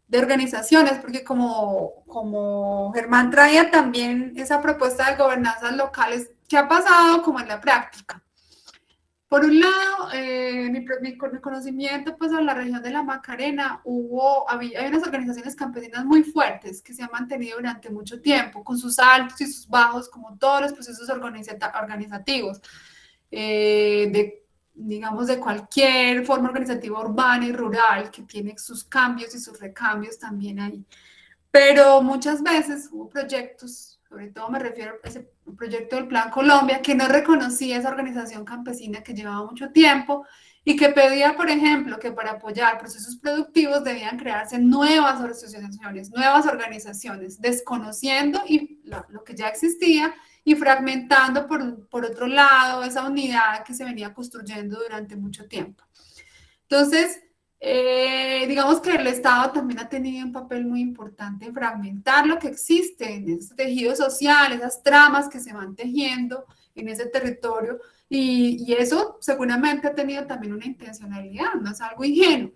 de organizaciones, porque como Germán traía también esa propuesta de gobernanzas locales, ¿qué ha pasado como en la práctica? Por un lado, mi conocimiento pues en la región de la Macarena hay unas organizaciones campesinas muy fuertes que se han mantenido durante mucho tiempo, con sus altos y sus bajos, como todos los procesos organizativos, digamos, de cualquier forma organizativa urbana y rural, que tiene sus cambios y sus recambios también ahí. Pero muchas veces hubo proyectos sobre todo me refiero a ese proyecto del Plan Colombia, que no reconocía esa organización campesina que llevaba mucho tiempo y que pedía, por ejemplo, que para apoyar procesos productivos debían crearse nuevas asociaciones, nuevas organizaciones, desconociendo lo que ya existía y fragmentando por otro lado esa unidad que se venía construyendo durante mucho tiempo. Entonces, digamos que el Estado también ha tenido un papel muy importante en fragmentar lo que existe en ese tejido social, esas tramas que se van tejiendo en ese territorio, y eso seguramente ha tenido también una intencionalidad, no es algo ingenuo.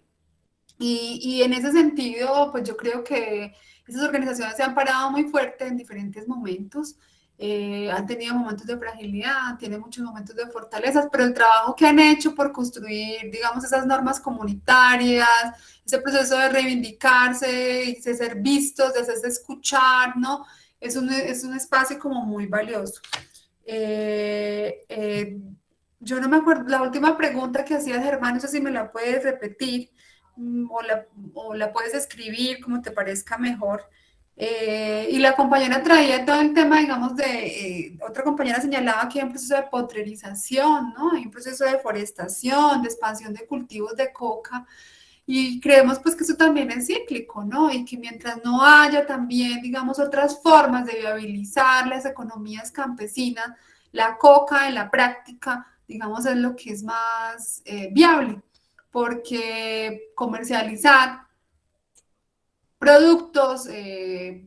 Y en ese sentido, pues yo creo que esas organizaciones se han parado muy fuerte en diferentes momentos, han tenido momentos de fragilidad, tienen muchos momentos de fortalezas, pero el trabajo que han hecho por construir, digamos, esas normas comunitarias, ese proceso de reivindicarse, de ser vistos, de hacerse escuchar, ¿no? Es un espacio como muy valioso. Yo no me acuerdo, la última pregunta que hacías, Germán, no sé si me la puedes repetir o la puedes escribir como te parezca mejor. Y la compañera traía todo el tema, digamos, otra compañera señalaba que hay un proceso de potrerización, ¿no? Hay un proceso de deforestación, de expansión de cultivos de coca, y creemos pues que eso también es cíclico, ¿no? Y que mientras no haya también, digamos, otras formas de viabilizar las economías campesinas, la coca en la práctica, digamos, es lo que es más viable, porque comercializar productos,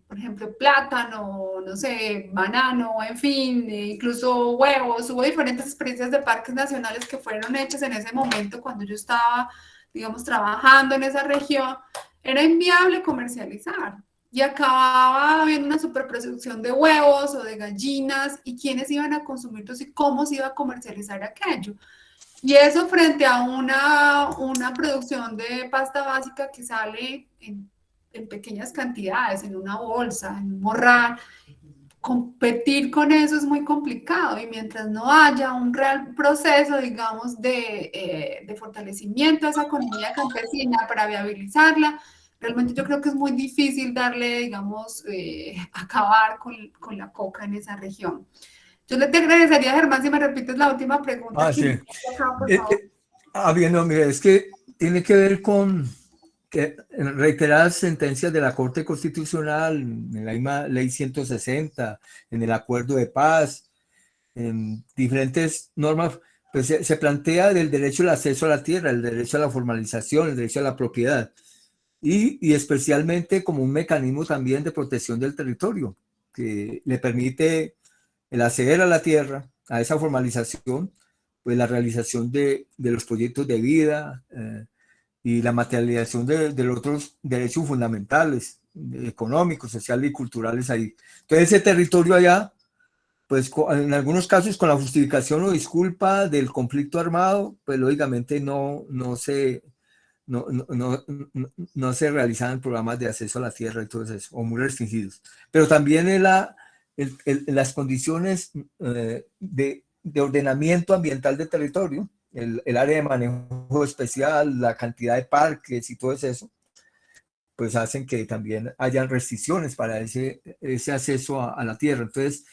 por ejemplo, plátano, no sé, banano, en fin, incluso huevos. Hubo diferentes experiencias de parques nacionales que fueron hechas en ese momento cuando yo estaba, digamos, trabajando en esa región. Era inviable comercializar y acababa habiendo una superproducción de huevos o de gallinas, y quiénes iban a consumirlos y cómo se iba a comercializar aquello. Y eso frente a una producción de pasta básica que sale en pequeñas cantidades, en una bolsa, en un morral. Competir con eso es muy complicado, y mientras no haya un real proceso, digamos, de fortalecimiento de esa economía campesina para viabilizarla, realmente yo creo que es muy difícil darle, digamos, acabar con la coca en esa región. Yo le te agradecería, Germán, si me repites la última pregunta. Sí. Acá, por favor. Bien, no, mira, es que tiene que ver con que reiteradas sentencias de la Corte Constitucional, en la misma Ley 160, en el Acuerdo de Paz, en diferentes normas, pues se plantea del derecho al acceso a la tierra, el derecho a la formalización, el derecho a la propiedad, y especialmente como un mecanismo también de protección del territorio, que le permite el acceder a la tierra, a esa formalización, pues la realización de los proyectos de vida y la materialización de los otros derechos fundamentales, económicos, sociales y culturales ahí. Entonces ese territorio allá, pues en algunos casos con la justificación o disculpa del conflicto armado, pues lógicamente no se realizaban programas de acceso a la tierra y todo eso, o muy restringidos. Pero también en las condiciones de ordenamiento ambiental del territorio, el área de manejo especial, la cantidad de parques y todo eso, pues hacen que también hayan restricciones para ese acceso a la tierra. Entonces,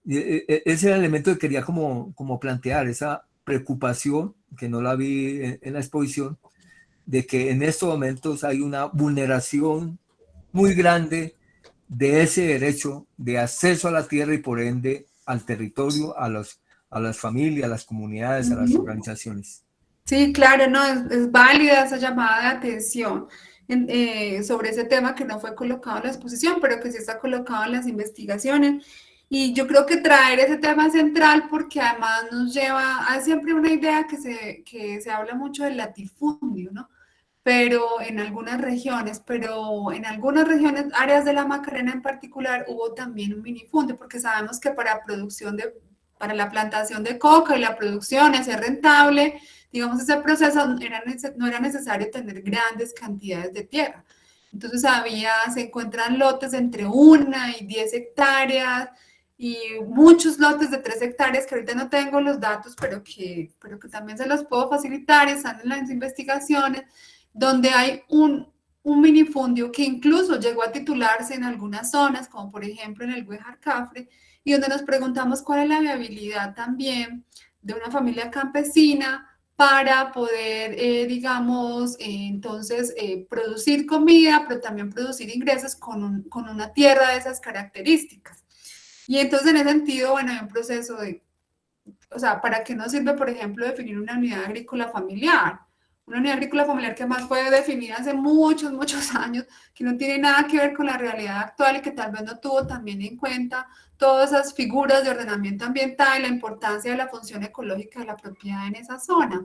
ese era el elemento que quería como plantear, esa preocupación, que no la vi en la exposición, de que en estos momentos hay una vulneración muy grande de ese derecho de acceso a la tierra y por ende al territorio, a las familias, a las comunidades, a las organizaciones. Sí, claro, no, es válida esa llamada de atención sobre ese tema que no fue colocado en la exposición, pero que sí está colocado en las investigaciones. Y yo creo que traer ese tema central, porque además nos lleva a siempre una idea que se habla mucho del latifundio, ¿no? Pero en algunas regiones, áreas de la Macarena en particular, hubo también un minifundio, porque sabemos que para la plantación de coca y la producción, hacer rentable, digamos, ese proceso no era necesario tener grandes cantidades de tierra. Entonces se encuentran lotes entre 1 y 10 hectáreas, y muchos lotes de 3 hectáreas, que ahorita no tengo los datos, pero que también se los puedo facilitar, están en las investigaciones, donde hay un minifundio que incluso llegó a titularse en algunas zonas, como por ejemplo en el Güejar Cafre, y donde nos preguntamos cuál es la viabilidad también de una familia campesina para poder, digamos, entonces producir comida, pero también producir ingresos con una tierra de esas características. Y entonces en ese sentido, bueno, hay un proceso de, o sea, ¿para qué nos sirve, por ejemplo, definir una unidad agrícola familiar? Una unidad agrícola familiar que más fue definida hace muchos, muchos años, que no tiene nada que ver con la realidad actual y que tal vez no tuvo también en cuenta todas esas figuras de ordenamiento ambiental y la importancia de la función ecológica de la propiedad en esa zona.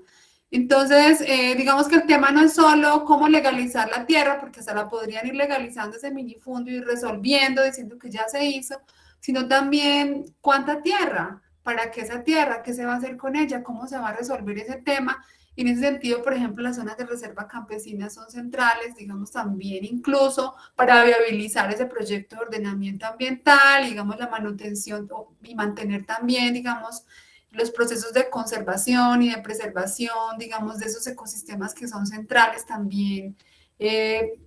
Entonces, digamos que el tema no es solo cómo legalizar la tierra, porque hasta la podrían ir legalizando ese minifundio y resolviendo, diciendo que ya se hizo, sino también cuánta tierra, para qué esa tierra, qué se va a hacer con ella, cómo se va a resolver ese tema. Y en ese sentido, por ejemplo, las zonas de reserva campesina son centrales, digamos, también incluso para viabilizar ese proyecto de ordenamiento ambiental, digamos, la manutención y mantener también, digamos, los procesos de conservación y de preservación, digamos, de esos ecosistemas que son centrales también,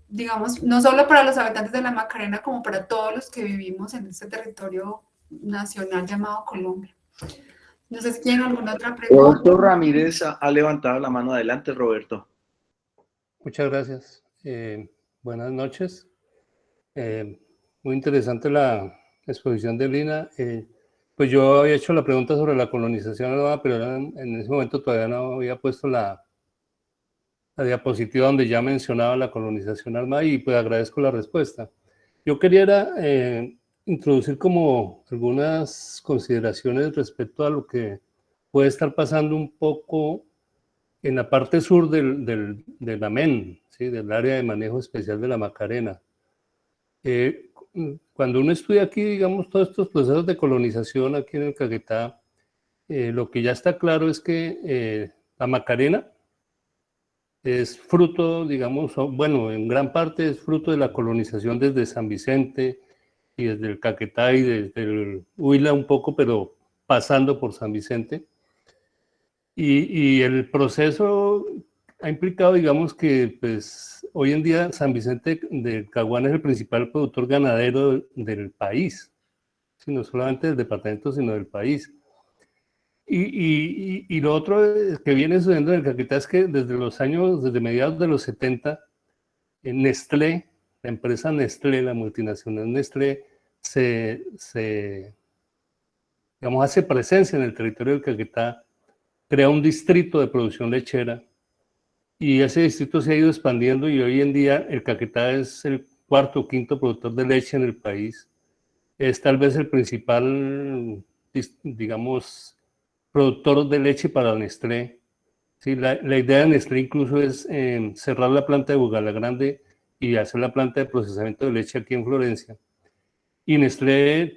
digamos, no solo para los habitantes de la Macarena, como para todos los que vivimos en este territorio nacional llamado Colombia. No sé si tienen alguna otra pregunta. Roberto Ramírez ha levantado la mano. Adelante, Roberto. Muchas gracias. Buenas noches. Muy interesante la exposición de Lina. Pues yo había hecho la pregunta sobre la colonización nueva, pero en ese momento todavía no había puesto la diapositiva donde ya mencionaba la colonización armada y pues agradezco la respuesta. Yo quería introducir como algunas consideraciones respecto a lo que puede estar pasando un poco en la parte sur del AMEN, ¿sí? Del área de manejo especial de la Macarena. Cuando uno estudia aquí, digamos, todos estos procesos de colonización aquí en el Caquetá, lo que ya está claro es que la Macarena es fruto, digamos, bueno, en gran parte es fruto de la colonización desde San Vicente y desde el Caquetá y desde el Huila un poco, pero pasando por San Vicente. Y el proceso ha implicado, digamos, que pues, hoy en día San Vicente de Caguán es el principal productor ganadero del país, ¿sí? No solamente del departamento, sino del país. Y lo otro que viene sucediendo en el Caquetá es que desde mediados de los 70, Nestlé, la empresa Nestlé, la multinacional Nestlé, digamos, hace presencia en el territorio del Caquetá, crea un distrito de producción lechera y ese distrito se ha ido expandiendo y hoy en día el Caquetá es el cuarto o quinto productor de leche en el país. Es tal vez el principal, digamos, productor de leche para Nestlé. Sí, la idea de Nestlé incluso es cerrar la planta de Bugalagrande y hacer la planta de procesamiento de leche aquí en Florencia. Y Nestlé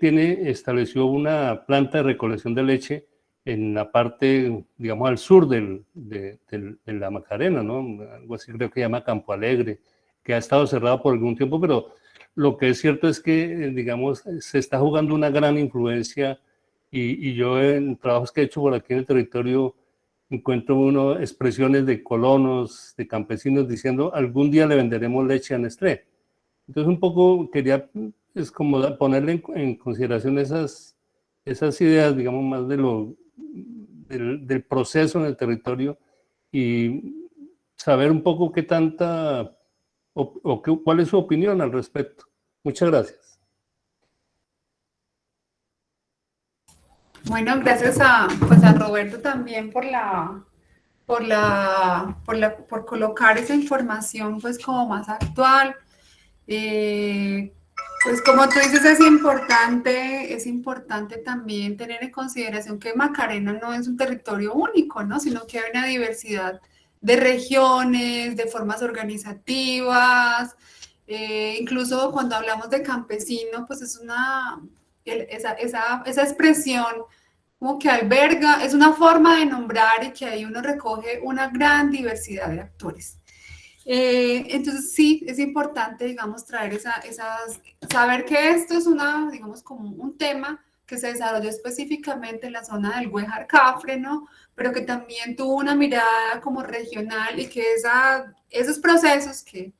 estableció una planta de recolección de leche en la parte, digamos, al sur de la Macarena, ¿no? Algo así creo que se llama Campo Alegre, que ha estado cerrado por algún tiempo, pero lo que es cierto es que, digamos, se está jugando una gran influencia y yo en trabajos que he hecho por aquí en el territorio encuentro expresiones de colonos, de campesinos diciendo algún día le venderemos leche a Nestlé. Entonces un poco quería es como ponerle en consideración esas ideas, digamos, más del proceso en el territorio y saber un poco qué tanta cuál es su opinión al respecto. Muchas gracias. Bueno, gracias a Roberto también por colocar esa información pues como más actual. Pues como tú dices, es importante también tener en consideración que Macarena no es un territorio único, ¿no? Sino que hay una diversidad de regiones, de formas organizativas, incluso cuando hablamos de campesino, pues es esa expresión como que alberga, es una forma de nombrar y que ahí uno recoge una gran diversidad de actores. Entonces sí, es importante, digamos, saber que esto es digamos, como un tema que se desarrolló específicamente en la zona del Güejar Cafre, ¿no? Pero que también tuvo una mirada como regional y que esos procesos que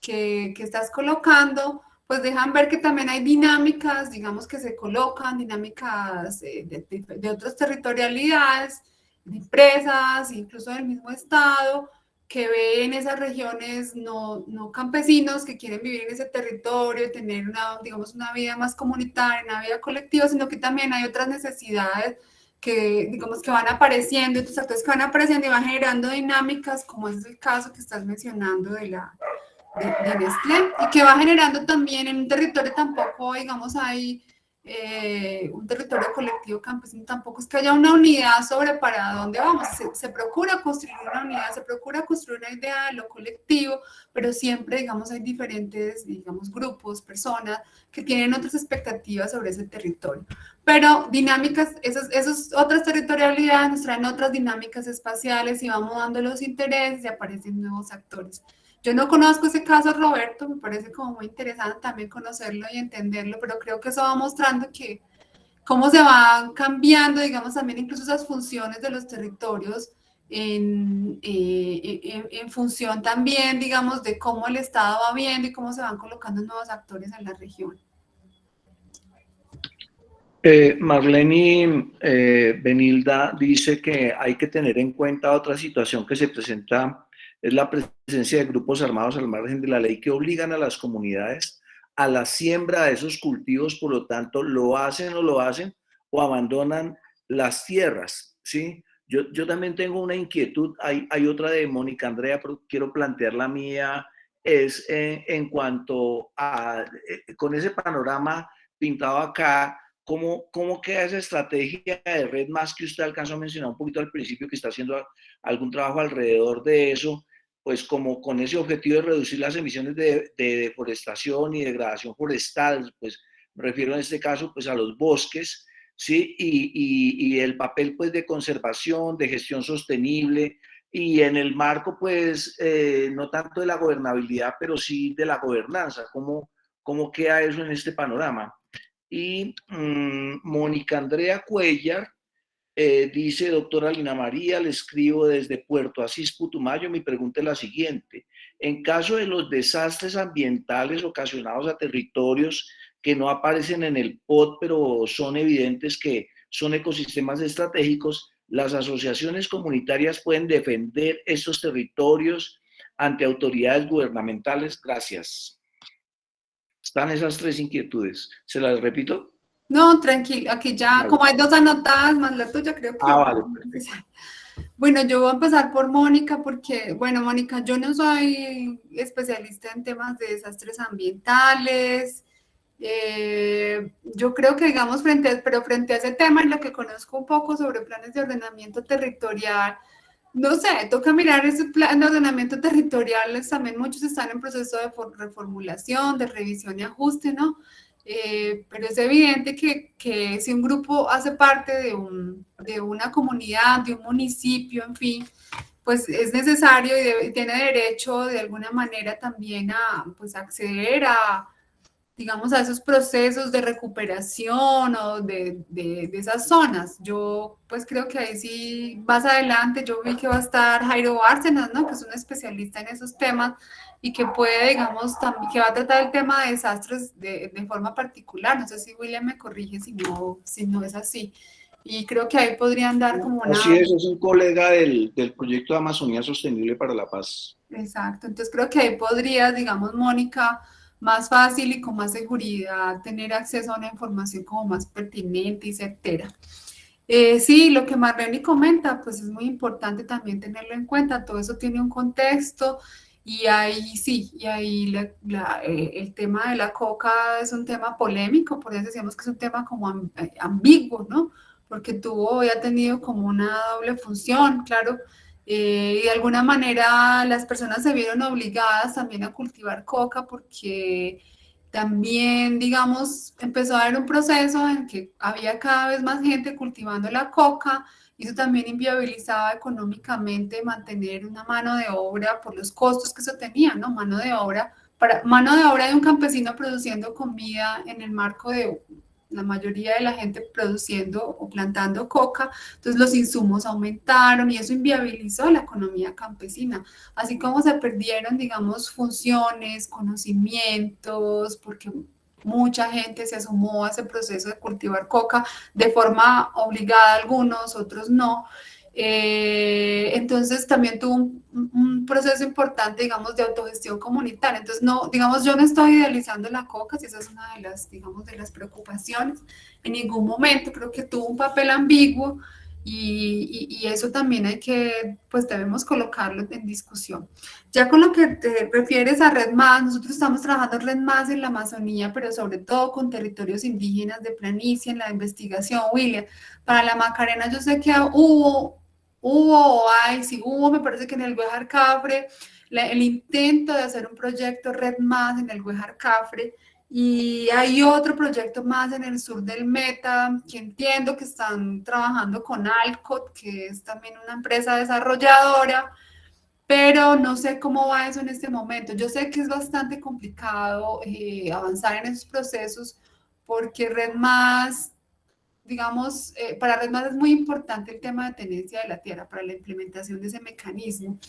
que estás colocando, pues dejan ver que también hay dinámicas, digamos, que se colocan, dinámicas de otras territorialidades, de empresas, incluso del mismo Estado, que ve en esas regiones no campesinos que quieren vivir en ese territorio, tener digamos, una vida más comunitaria, una vida colectiva, sino que también hay otras necesidades que, digamos, que van apareciendo, otros actores que van apareciendo y van generando dinámicas, como es el caso que estás mencionando de Nestlé, y que va generando también en un territorio tampoco, digamos, hay un territorio colectivo campesino, tampoco es que haya una unidad sobre para dónde vamos, se procura construir una unidad, se procura construir una idea de lo colectivo, pero siempre, digamos, hay diferentes, digamos, grupos, personas que tienen otras expectativas sobre ese territorio. Pero dinámicas, esas otras territorialidades nos traen otras dinámicas espaciales y vamos dando los intereses y aparecen nuevos actores. Yo no conozco ese caso, Roberto, me parece como muy interesante también conocerlo y entenderlo, pero creo que eso va mostrando que cómo se van cambiando, digamos, también incluso esas funciones de los territorios en función también, digamos, de cómo el Estado va viendo y cómo se van colocando nuevos actores en la región. Marlene Benilda dice que hay que tener en cuenta otra situación que se presenta, es la presencia de grupos armados al margen de la ley que obligan a las comunidades a la siembra de esos cultivos, por lo tanto, lo hacen o abandonan las tierras, ¿sí? Yo también tengo una inquietud, hay otra de Mónica Andrea, pero quiero plantear la mía, es en cuanto a, con ese panorama pintado acá, ¿cómo queda esa estrategia de red más que usted alcanzó a mencionar un poquito al principio, que está haciendo algún trabajo alrededor de eso, pues como con ese objetivo de reducir las emisiones de deforestación y degradación forestal, pues me refiero en este caso pues a los bosques, ¿sí? Y el papel pues de conservación, de gestión sostenible, y en el marco pues no tanto de la gobernabilidad, pero sí de la gobernanza, ¿cómo queda eso en este panorama? Y Mónica Andrea Cuellar dice: doctora Lina María, le escribo desde Puerto Asís, Putumayo. Mi pregunta es la siguiente: en caso de los desastres ambientales ocasionados a territorios que no aparecen en el POT, pero son evidentes que son ecosistemas estratégicos, ¿las asociaciones comunitarias pueden defender estos territorios ante autoridades gubernamentales? Gracias. Están esas tres inquietudes. ¿Se las repito? No, tranquilo, aquí ya, vale. Como hay dos anotadas, más la tuya, creo que... vale. Bueno, yo voy a empezar por Mónica, porque, bueno, Mónica, yo no soy especialista en temas de desastres ambientales. Yo creo que, digamos, frente a ese tema, en lo que conozco un poco sobre planes de ordenamiento territorial, no sé, toca mirar ese plan de ordenamiento territorial, también muchos están en proceso de reformulación, de revisión y ajuste, ¿no? Pero es evidente que si un grupo hace parte de una comunidad, de un municipio, en fin, pues es necesario y tiene derecho de alguna manera también a pues, acceder a, digamos, a esos procesos de recuperación o de esas zonas. Yo pues creo que ahí sí, más adelante yo vi que va a estar Jairo Bárcenas, ¿no? Que es un especialista en esos temas y que puede, digamos, también, que va a tratar el tema de desastres de forma particular. No sé si William me corrige si no es así. Y creo que ahí podrían dar como una... Así es un colega del proyecto de Amazonía Sostenible para la Paz. Exacto, entonces creo que ahí podrías, digamos, Mónica, más fácil y con más seguridad tener acceso a una información como más pertinente y certera. Sí, lo que Marlene comenta, pues es muy importante también tenerlo en cuenta, todo eso tiene un contexto y ahí sí, y ahí el tema de la coca es un tema polémico, por eso decíamos que es un tema como ambiguo, ¿no? Porque ha tenido como una doble función, claro, y de alguna manera las personas se vieron obligadas también a cultivar coca porque también, digamos, empezó a haber un proceso en que había cada vez más gente cultivando la coca y eso también inviabilizaba económicamente mantener una mano de obra por los costos que eso tenía, ¿no? Mano de obra de un campesino produciendo comida en el marco de la mayoría de la gente produciendo o plantando coca, entonces los insumos aumentaron y eso inviabilizó la economía campesina, así como se perdieron, digamos, funciones, conocimientos, porque mucha gente se sumó a ese proceso de cultivar coca de forma obligada, algunos, otros no. Entonces también tuvo un proceso importante, digamos, de autogestión comunitaria. Entonces, no, digamos, yo no estoy idealizando la coca, si esa es una de las, digamos, de las preocupaciones. En ningún momento creo que tuvo un papel ambiguo y eso también hay que, pues debemos colocarlo en discusión. Ya con lo que te refieres a Red Más, nosotros estamos trabajando en Red Más en la Amazonía, pero sobre todo con territorios indígenas de planicie en la investigación, William. Para la Macarena yo sé que hubo o hay, sí hubo, me parece que en el Güejar Cafre, el intento de hacer un proyecto Red Más en el Güejar Cafre, y hay otro proyecto más en el sur del Meta, que entiendo que están trabajando con Alcot, que es también una empresa desarrolladora, pero no sé cómo va eso en este momento. Yo sé que es bastante complicado avanzar en esos procesos, porque Red Más, digamos, para Red Más es muy importante el tema de tenencia de la tierra para la implementación de ese mecanismo.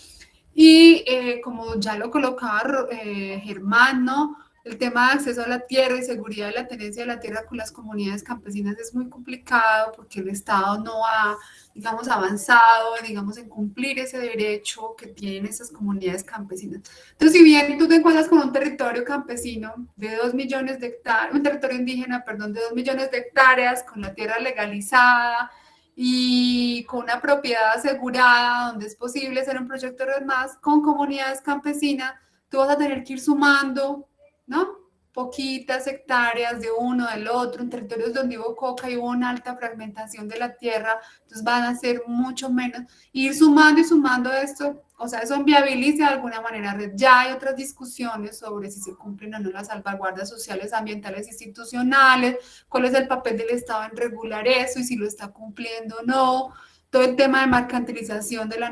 Y como ya lo colocaba Germán, ¿no? El tema de acceso a la tierra y seguridad de la tenencia de la tierra con las comunidades campesinas es muy complicado porque el Estado no ha, digamos, avanzado, digamos, en cumplir ese derecho que tienen esas comunidades campesinas. Entonces, si bien tú te encuentras con un territorio campesino de 2 millones de hectáreas, un territorio indígena, perdón, de 2 millones de hectáreas, con la tierra legalizada, y con una propiedad asegurada, donde es posible hacer un proyecto Red Más con comunidades campesinas, tú vas a tener que ir sumando, ¿no? Poquitas hectáreas de uno, del otro, en territorios donde hubo coca y hubo una alta fragmentación de la tierra, entonces van a ser mucho menos. Ir sumando y sumando esto, o sea, eso inviabiliza de alguna manera. Ya hay otras discusiones sobre si se cumplen o no las salvaguardas sociales, ambientales, institucionales, cuál es el papel del Estado en regular eso y si lo está cumpliendo o no, todo el tema de mercantilización de la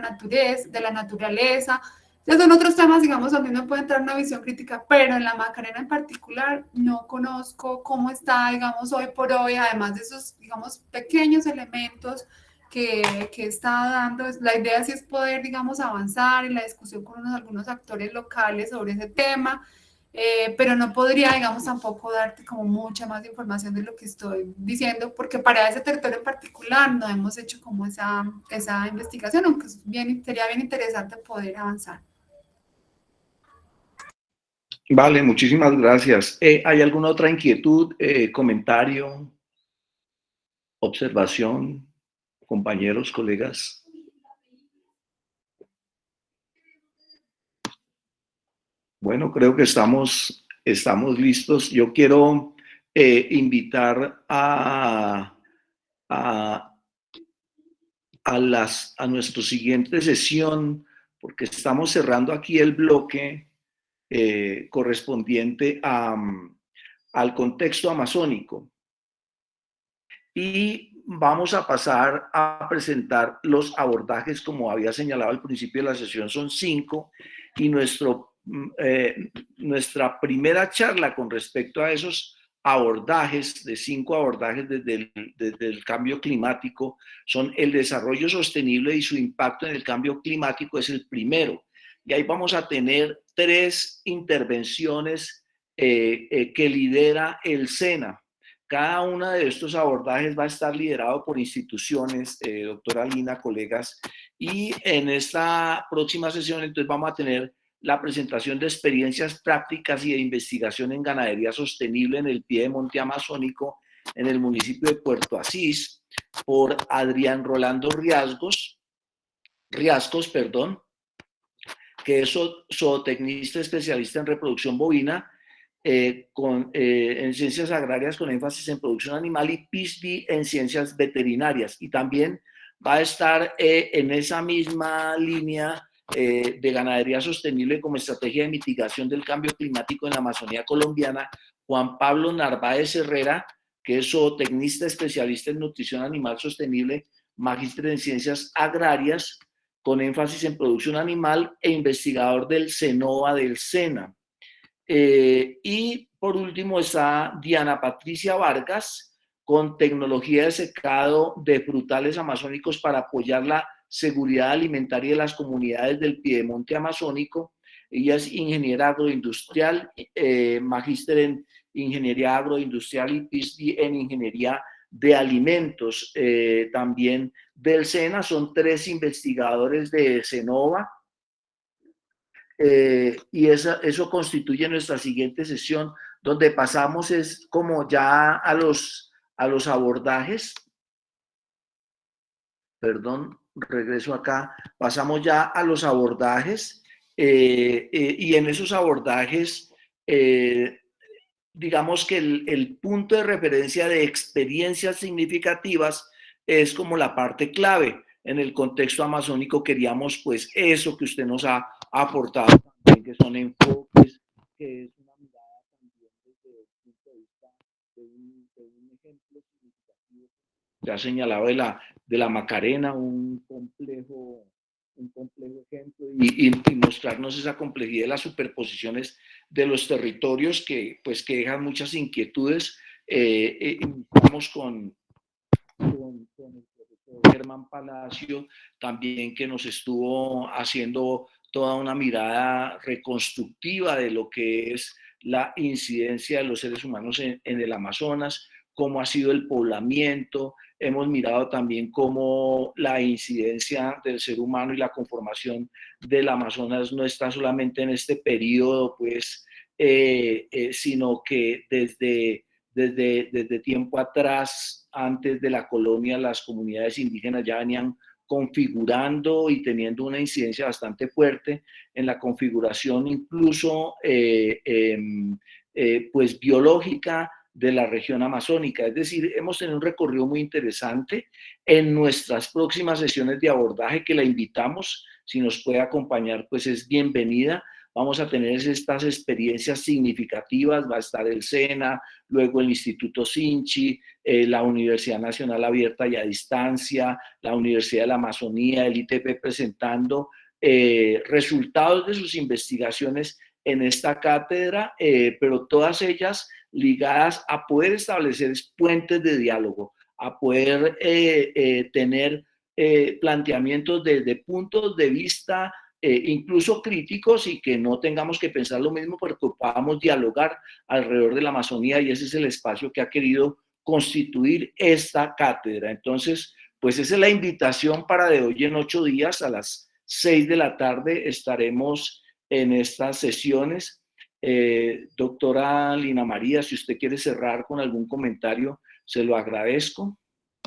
naturaleza. Entonces, son otros temas, digamos, donde uno puede entrar en una visión crítica, pero en la Macarena en particular no conozco cómo está, digamos, hoy por hoy, además de esos, digamos, pequeños elementos que está dando. La idea sí es poder, digamos, avanzar en la discusión con algunos actores locales sobre ese tema, pero no podría, digamos, tampoco darte como mucha más información de lo que estoy diciendo, porque para ese territorio en particular no hemos hecho como esa investigación, aunque sería bien interesante poder avanzar. Vale, muchísimas gracias. ¿Hay alguna otra inquietud, comentario, observación, compañeros, colegas? Bueno, creo que estamos listos. Yo quiero invitar a nuestra siguiente sesión, porque estamos cerrando aquí el bloque correspondiente al contexto amazónico. Y vamos a pasar a presentar los abordajes, como había señalado al principio de la sesión, son 5, y nuestra primera charla con respecto a esos abordajes, de 5 abordajes desde el cambio climático, son el desarrollo sostenible y su impacto en el cambio climático, es el primero. Y ahí vamos a tener 3 intervenciones que lidera el SENA. Cada uno de estos abordajes va a estar liderado por instituciones, doctora Lina, colegas, y en esta próxima sesión entonces vamos a tener la presentación de experiencias prácticas y de investigación en ganadería sostenible en el piedemonte amazónico en el municipio de Puerto Asís por Adrián Rolando Riascos, que es zootecnista especialista en reproducción bovina, en ciencias agrarias con énfasis en producción animal, y PhD en ciencias veterinarias. Y también va a estar en esa misma línea de ganadería sostenible como estrategia de mitigación del cambio climático en la Amazonía colombiana, Juan Pablo Narváez Herrera, que es zootecnista especialista en nutrición animal sostenible, magíster en ciencias agrarias con énfasis en producción animal e investigador del CENOA del SENA. Y por último está Diana Patricia Vargas, con tecnología de secado de frutales amazónicos para apoyar la seguridad alimentaria de las comunidades del piedemonte amazónico. Ella es ingeniera agroindustrial, magíster en ingeniería agroindustrial y PhD en ingeniería de alimentos, también del SENA. Son 3 investigadores de Senova, y eso constituye nuestra siguiente sesión, donde pasamos es como ya a los abordajes. Perdón, regreso acá. Pasamos ya a los abordajes, y en esos abordajes, digamos que el punto de referencia de experiencias significativas es como la parte clave. En el contexto amazónico queríamos pues eso que usted nos ha aportado también, que son enfoques, que es una mirada también desde el punto de vista de un ejemplo significativo. Ya señalado de la Macarena, un complejo ejemplo, y mostrarnos esa complejidad de las superposiciones de los territorios que dejan muchas inquietudes. Iniciamos con el profesor Germán Palacio, también, que nos estuvo haciendo toda una mirada reconstructiva de lo que es la incidencia de los seres humanos en el Amazonas, cómo ha sido el poblamiento. Hemos mirado también cómo la incidencia del ser humano y la conformación del Amazonas no está solamente en este periodo, pues, sino que desde tiempo atrás, antes de la colonia, las comunidades indígenas ya venían configurando y teniendo una incidencia bastante fuerte en la configuración incluso pues biológica de la región amazónica. Es decir, hemos tenido un recorrido muy interesante. En nuestras próximas sesiones de abordaje, que la invitamos, si nos puede acompañar, pues es bienvenida. Vamos a tener estas experiencias significativas. Va a estar el SENA, luego el Instituto Sinchi, la Universidad Nacional Abierta y a Distancia, la Universidad de la Amazonía, el ITP, presentando resultados de sus investigaciones en esta cátedra, pero todas ellas ligadas a poder establecer puentes de diálogo, a poder tener planteamientos desde puntos de vista incluso críticos, y que no tengamos que pensar lo mismo, porque podamos dialogar alrededor de la Amazonía, y ese es el espacio que ha querido constituir esta cátedra. Entonces, pues esa es la invitación para de hoy en 8 días, a las 6 de la tarde estaremos en estas sesiones. Doctora Lina María, si usted quiere cerrar con algún comentario, se lo agradezco.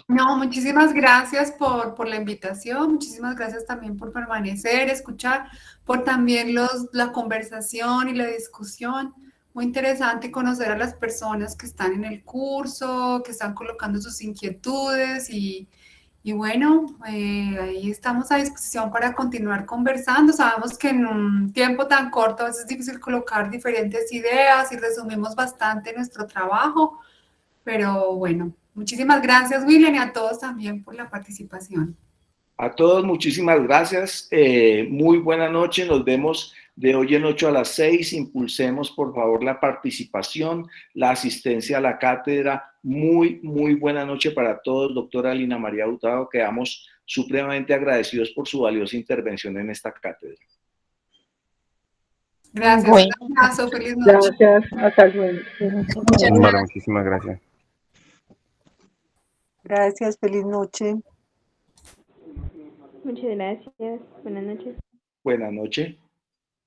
No, muchísimas gracias por la invitación, muchísimas gracias también por permanecer, escuchar, por también la conversación y la discusión. Muy interesante conocer a las personas que están en el curso, que están colocando sus inquietudes, y bueno, ahí estamos a disposición para continuar conversando. Sabemos que en un tiempo tan corto a veces es difícil colocar diferentes ideas y resumimos bastante nuestro trabajo, pero bueno, muchísimas gracias, William, y a todos también por la participación. A todos, muchísimas gracias. Muy buena noche. Nos vemos de hoy en 8 a las 6. Impulsemos, por favor, la participación, la asistencia a la cátedra. Muy buena noche para todos. Doctora Lina María Hurtado, quedamos supremamente agradecidos por su valiosa intervención en esta cátedra. Gracias. Bueno, Un abrazo. Feliz noche. gracias. Hasta luego. Bueno, muchísimas gracias. Gracias, feliz noche. Muchas gracias. Buenas noches. Buenas noches.